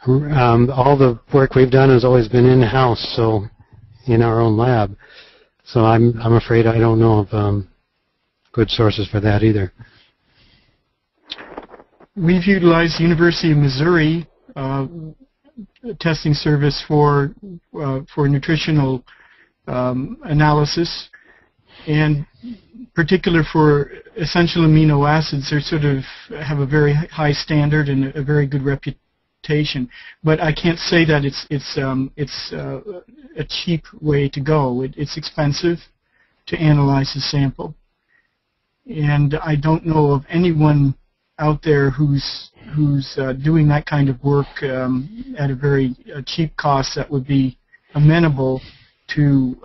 All the work we've done has always been in-house, so in our own lab. So I'm afraid I don't know of good sources for that either. We've utilized the University of Missouri testing service for nutritional analysis, and particular for essential amino acids, they sort of have a very high standard and a very good reputation. But I can't say that it's a cheap way to go. It's expensive to analyze the sample, and I don't know of anyone out there who's doing that kind of work at a very cheap cost that would be amenable to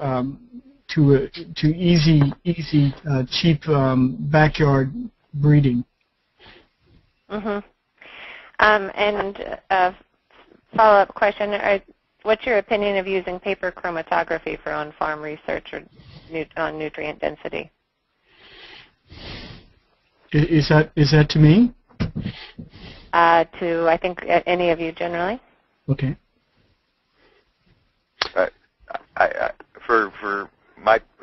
easy, cheap backyard breeding. Mm-hmm. And a follow-up question, what's your opinion of using paper chromatography for on-farm research or on nutrient density? Is that to me? To, I think, any of you generally. Okay.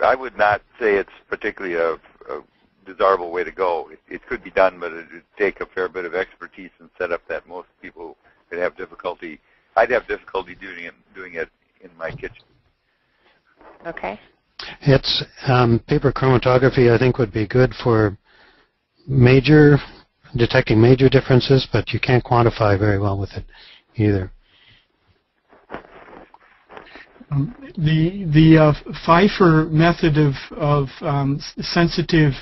I would not say it's particularly a desirable way to go. It could be done, but it would take a fair bit of expertise and setup that most people would have difficulty. I'd have difficulty doing it in my kitchen. Okay. It's paper chromatography, I think, would be good for detecting major differences, but you can't quantify very well with it either. The Pfeiffer method of sensitive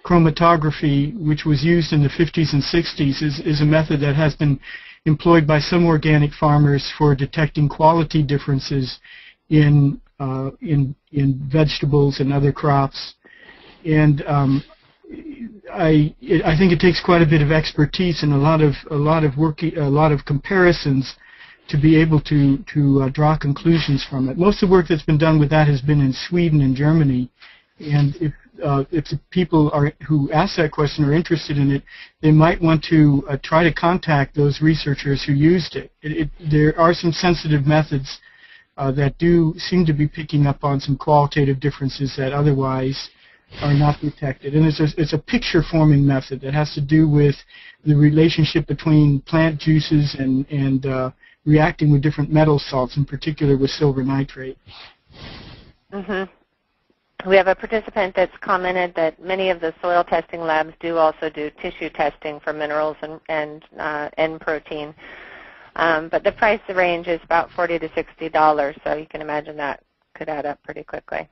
chromatography, which was used in the 50s and 60s, is a method that has been employed by some organic farmers for detecting quality differences in vegetables and other crops. And I think it takes quite a bit of expertise and a lot of comparisons to be able to draw conclusions from it. Most of the work that's been done with that has been in Sweden and Germany. And if the people who ask that question are interested in it, they might want to try to contact those researchers who used it. There are some sensitive methods that do seem to be picking up on some qualitative differences that otherwise are not detected. And it's a picture-forming method that has to do with the relationship between plant juices and reacting with different metal salts, in particular with silver nitrate. Mm-hmm. We have a participant that's commented that many of the soil testing labs do also do tissue testing for minerals and N protein. But the price range is about $40 to $60, so you can imagine that could add up pretty quickly.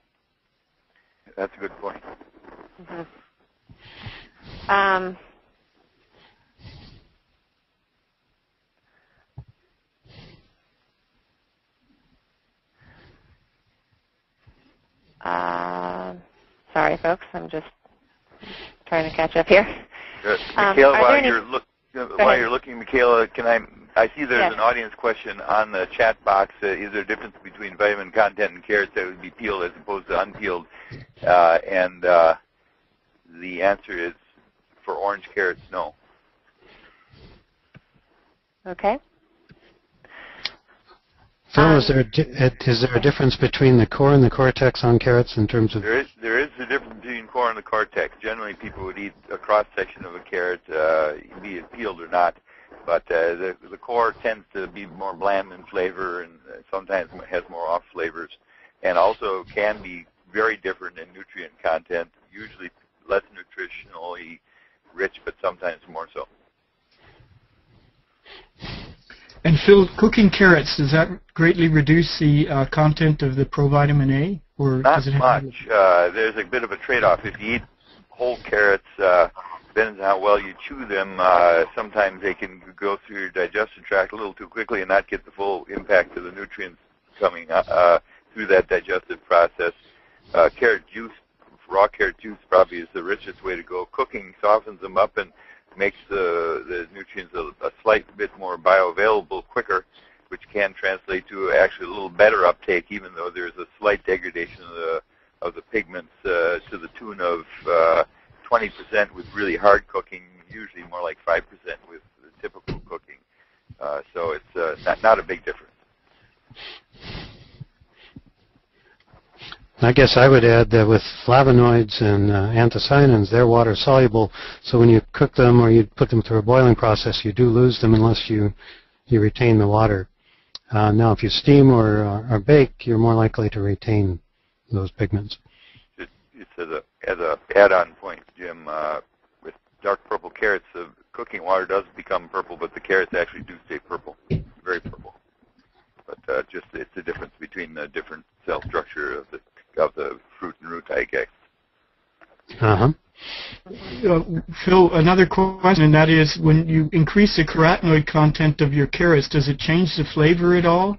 That's a good point. Mm-hmm. Sorry, folks. I'm just trying to catch up here. Good. Micaela, while you're looking, Micaela, I see there's Yes. an audience question on the chat box. Is there a difference between vitamin content in carrots that would be peeled as opposed to unpeeled? And the answer is, for orange carrots, no. Okay. Phil, is there a difference between the core and the cortex on carrots in terms of... There is a difference between core and the cortex. Generally, people would eat a cross-section of a carrot, be it peeled or not. But the core tends to be more bland in flavor and sometimes has more off flavors, and also can be very different in nutrient content, usually less nutritionally rich, but sometimes more so. And Phil, cooking carrots, does that greatly reduce the content of the provitamin A? Or Not does it much. have There's a bit of a trade-off. If you eat whole carrots, depends on how well you chew them, sometimes they can go through your digestive tract a little too quickly and not get the full impact of the nutrients coming through that digestive process. Carrot juice, raw carrot juice probably is the richest way to go. Cooking softens them up and makes the nutrients a slight bit more bioavailable quicker, which can translate to actually a little better uptake, even though there's a slight degradation of the pigments to the tune of 20% with really hard cooking, usually more like 5% with the typical cooking. So it's not a big difference. I guess I would add that with flavonoids and anthocyanins, they're water soluble, so when you cook them or you put them through a boiling process, you do lose them unless you retain the water. Now, if you steam or bake, you're more likely to retain those pigments. Just as a add-on point, Jim, with dark purple carrots, the cooking water does become purple, but the carrots actually do stay purple, very purple. But just it's the difference between the different cell structure of the fruit and root, I guess. Phil, another question, and that is, when you increase the carotenoid content of your carrots, does it change the flavor at all?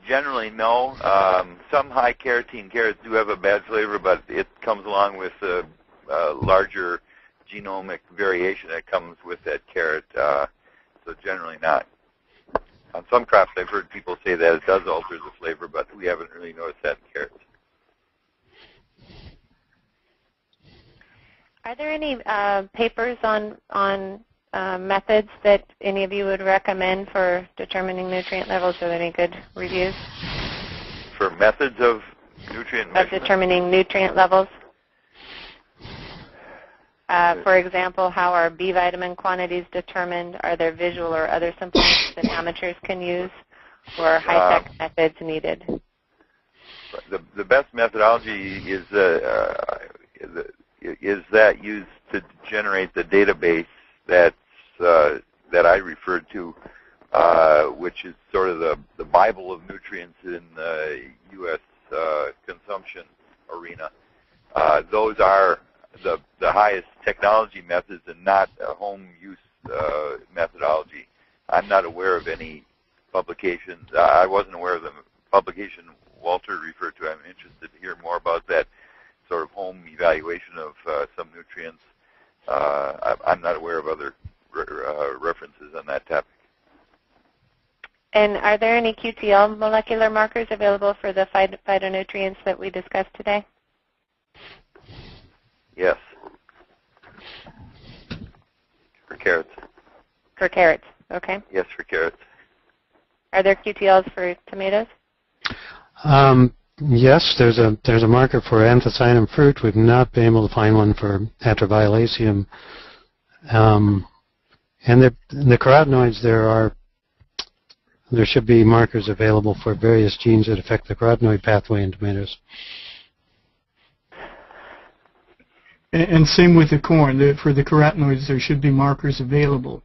Generally, no. Some high carotene carrots do have a bad flavor, but it comes along with a larger genomic variation that comes with that carrot, so generally not. On some crops, I've heard people say that it does alter the flavor, but we haven't really noticed that in carrots. Are there any papers on methods that any of you would recommend for determining nutrient levels? Are there any good reviews? For methods of nutrient measurement? Of determining nutrient levels? For example, how are B vitamin quantities determined? Are there visual or other simple methods that amateurs can use, or are high-tech methods needed? The best methodology is that used to generate the database that I referred to, which is sort of the Bible of nutrients in the U.S. Consumption arena. Those are the highest technology methods and not a home use methodology. I'm not aware of any publications. I wasn't aware of the publication Walter referred to. I'm interested to hear more about that sort of home evaluation of some nutrients. I'm not aware of other references on that topic. And are there any QTL molecular markers available for the phytonutrients that we discussed today? Yes. For carrots. For carrots, okay. Yes, for carrots. Are there QTLs for tomatoes? Yes, there's a marker for anthocyanin fruit. We've not been able to find one for Atroviolaceum. And the carotenoids, there should be markers available for various genes that affect the carotenoid pathway in tomatoes. And same with the corn. For the carotenoids, there should be markers available.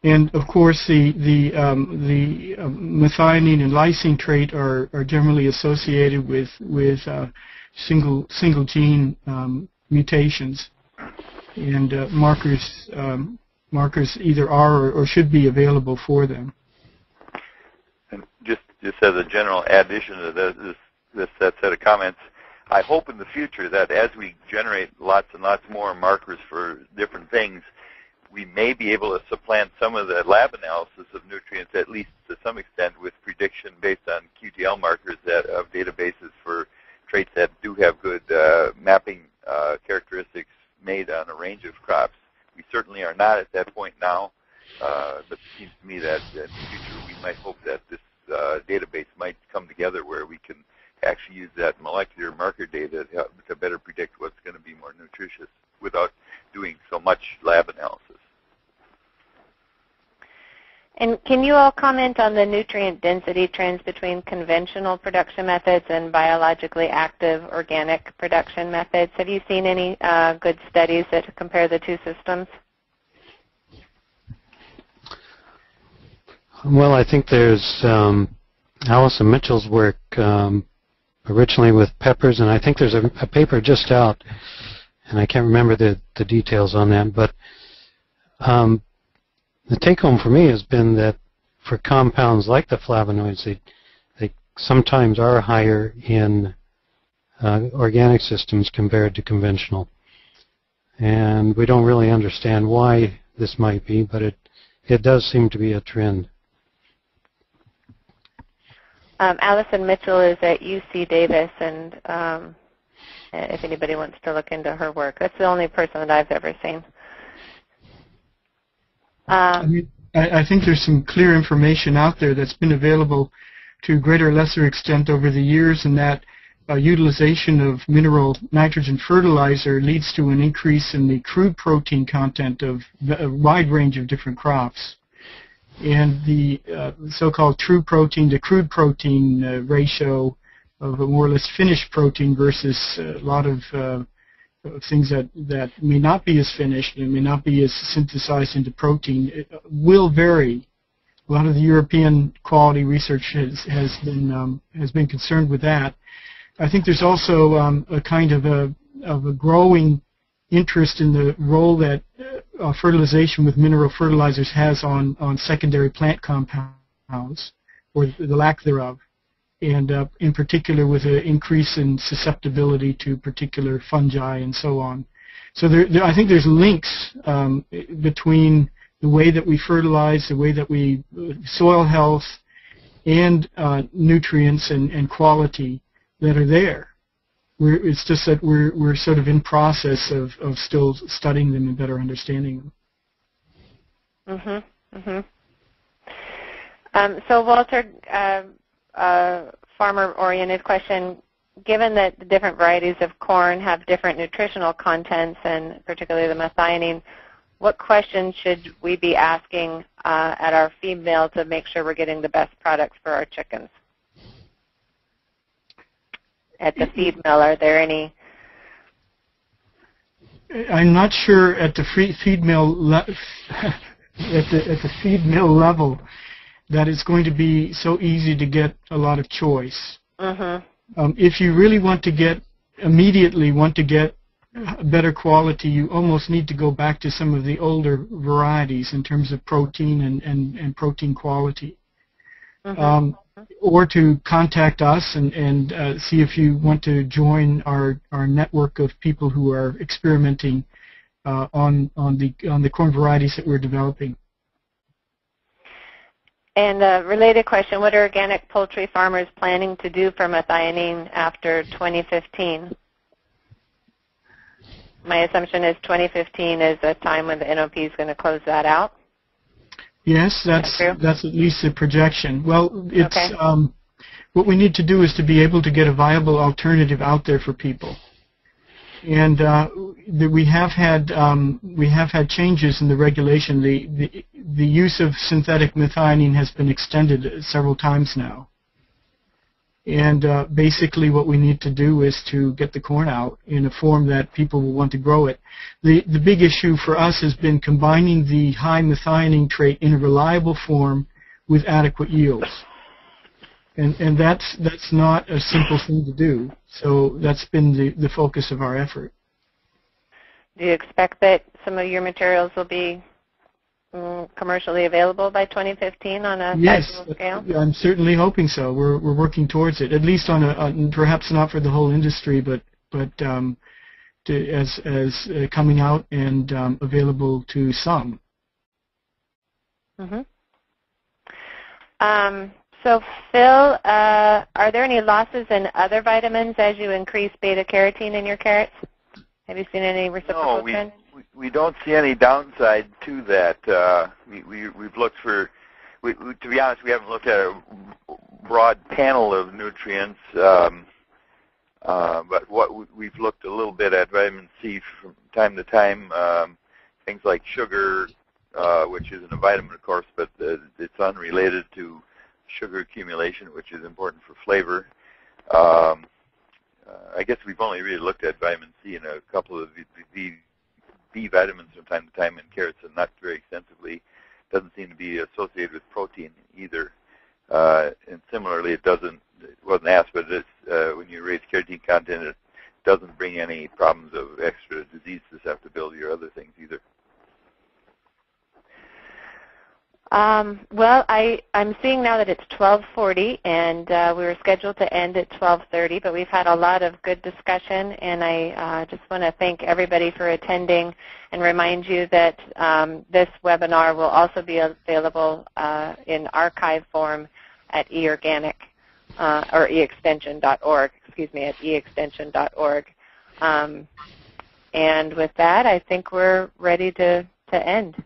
And of course, the methionine and lysine trait are generally associated with single gene mutations, and markers either are or should be available for them. And just as a general addition to this set of comments, I hope in the future that as we generate lots and lots more markers for different things, we may be able to supplant some of the lab analysis of nutrients, at least to some extent, with prediction based on QTL markers of databases for traits that do have good mapping characteristics made on a range of crops. We certainly are not at that point now, but it seems to me that in the future we might hope that this database might come together where we can actually use that molecular marker data to better predict what's going to be more nutritious without doing so much lab analysis. And can you all comment on the nutrient density trends between conventional production methods and biologically active organic production methods? Have you seen any good studies that compare the two systems? Well, I think there's Allison Mitchell's work originally with peppers, and I think there's a paper just out, and I can't remember the details on that, but the take-home for me has been that for compounds like the flavonoids, they sometimes are higher in organic systems compared to conventional. And we don't really understand why this might be, but it does seem to be a trend. Allison Mitchell is at UC Davis, and if anybody wants to look into her work, that's the only person that I've ever seen. I think there's some clear information out there that's been available to greater or lesser extent over the years, and that utilization of mineral nitrogen fertilizer leads to an increase in the crude protein content of a wide range of different crops. And the so-called true protein to crude protein ratio of a more or less finished protein versus a lot of things that may not be as finished and may not be as synthesized into protein, it will vary. A lot of the European quality research has been concerned with that. I think there's also a kind of a growing interest in the role that fertilization with mineral fertilizers has on secondary plant compounds, or the lack thereof, and in particular with an increase in susceptibility to particular fungi and so on. So I think there's links between the way that we fertilize, the way that we soil health, and nutrients and quality that are there. It's just that we're sort of in process of still studying them and better understanding them. So Walter, farmer-oriented question. Given that the different varieties of corn have different nutritional contents, and particularly the methionine, what questions should we be asking at our feed mill to make sure we're getting the best products for our chickens? At the feed mill, are there any? I'm not sure at the feed mill at the feed mill level that it's going to be so easy to get a lot of choice. If you really immediately want to get better quality, you almost need to go back to some of the older varieties in terms of protein and protein quality. Or to contact us and see if you want to join our network of people who are experimenting on the corn varieties that we're developing. And a related question, what are organic poultry farmers planning to do for methionine after 2015? My assumption is 2015 is a time when the NOP is going to close that out. Yes, that's at least a projection. Well, it's what we need to do is to be able to get a viable alternative out there for people. And we have had changes in the regulation. The use of synthetic methionine has been extended several times now. And basically what we need to do is to get the corn out in a form that people will want to grow it. The big issue for us has been combining the high methionine trait in a reliable form with adequate yields. And that's not a simple thing to do. So that's been the focus of our effort. Do you expect that some of your materials will be commercially available by 2015 on a sizable scale? Yes, I'm certainly hoping so. We're working towards it, at least on perhaps not for the whole industry, but as coming out and available to some. So Phil, are there any losses in other vitamins as you increase beta-carotene in your carrots? Have you seen any reciprocal trend? We don't see any downside to that. We've looked for, to be honest, we haven't looked at a broad panel of nutrients, but we've looked a little bit at vitamin C from time to time, things like sugar, which isn't a vitamin, of course, but it's unrelated to sugar accumulation, which is important for flavor. I guess we've only really looked at vitamin C and a couple of B vitamins from time to time in carrots, and not very extensively. Doesn't seem to be associated with protein either. And similarly, it wasn't asked, but when you raise carotene content, it doesn't bring any problems of extra disease susceptibility or other things either. Well, I'm seeing now that it's 12:40, and we were scheduled to end at 12:30, but we've had a lot of good discussion, and I just want to thank everybody for attending and remind you that this webinar will also be available in archive form at eOrganic, or eextension.org, excuse me, at eextension.org. And with that, I think we're ready to end.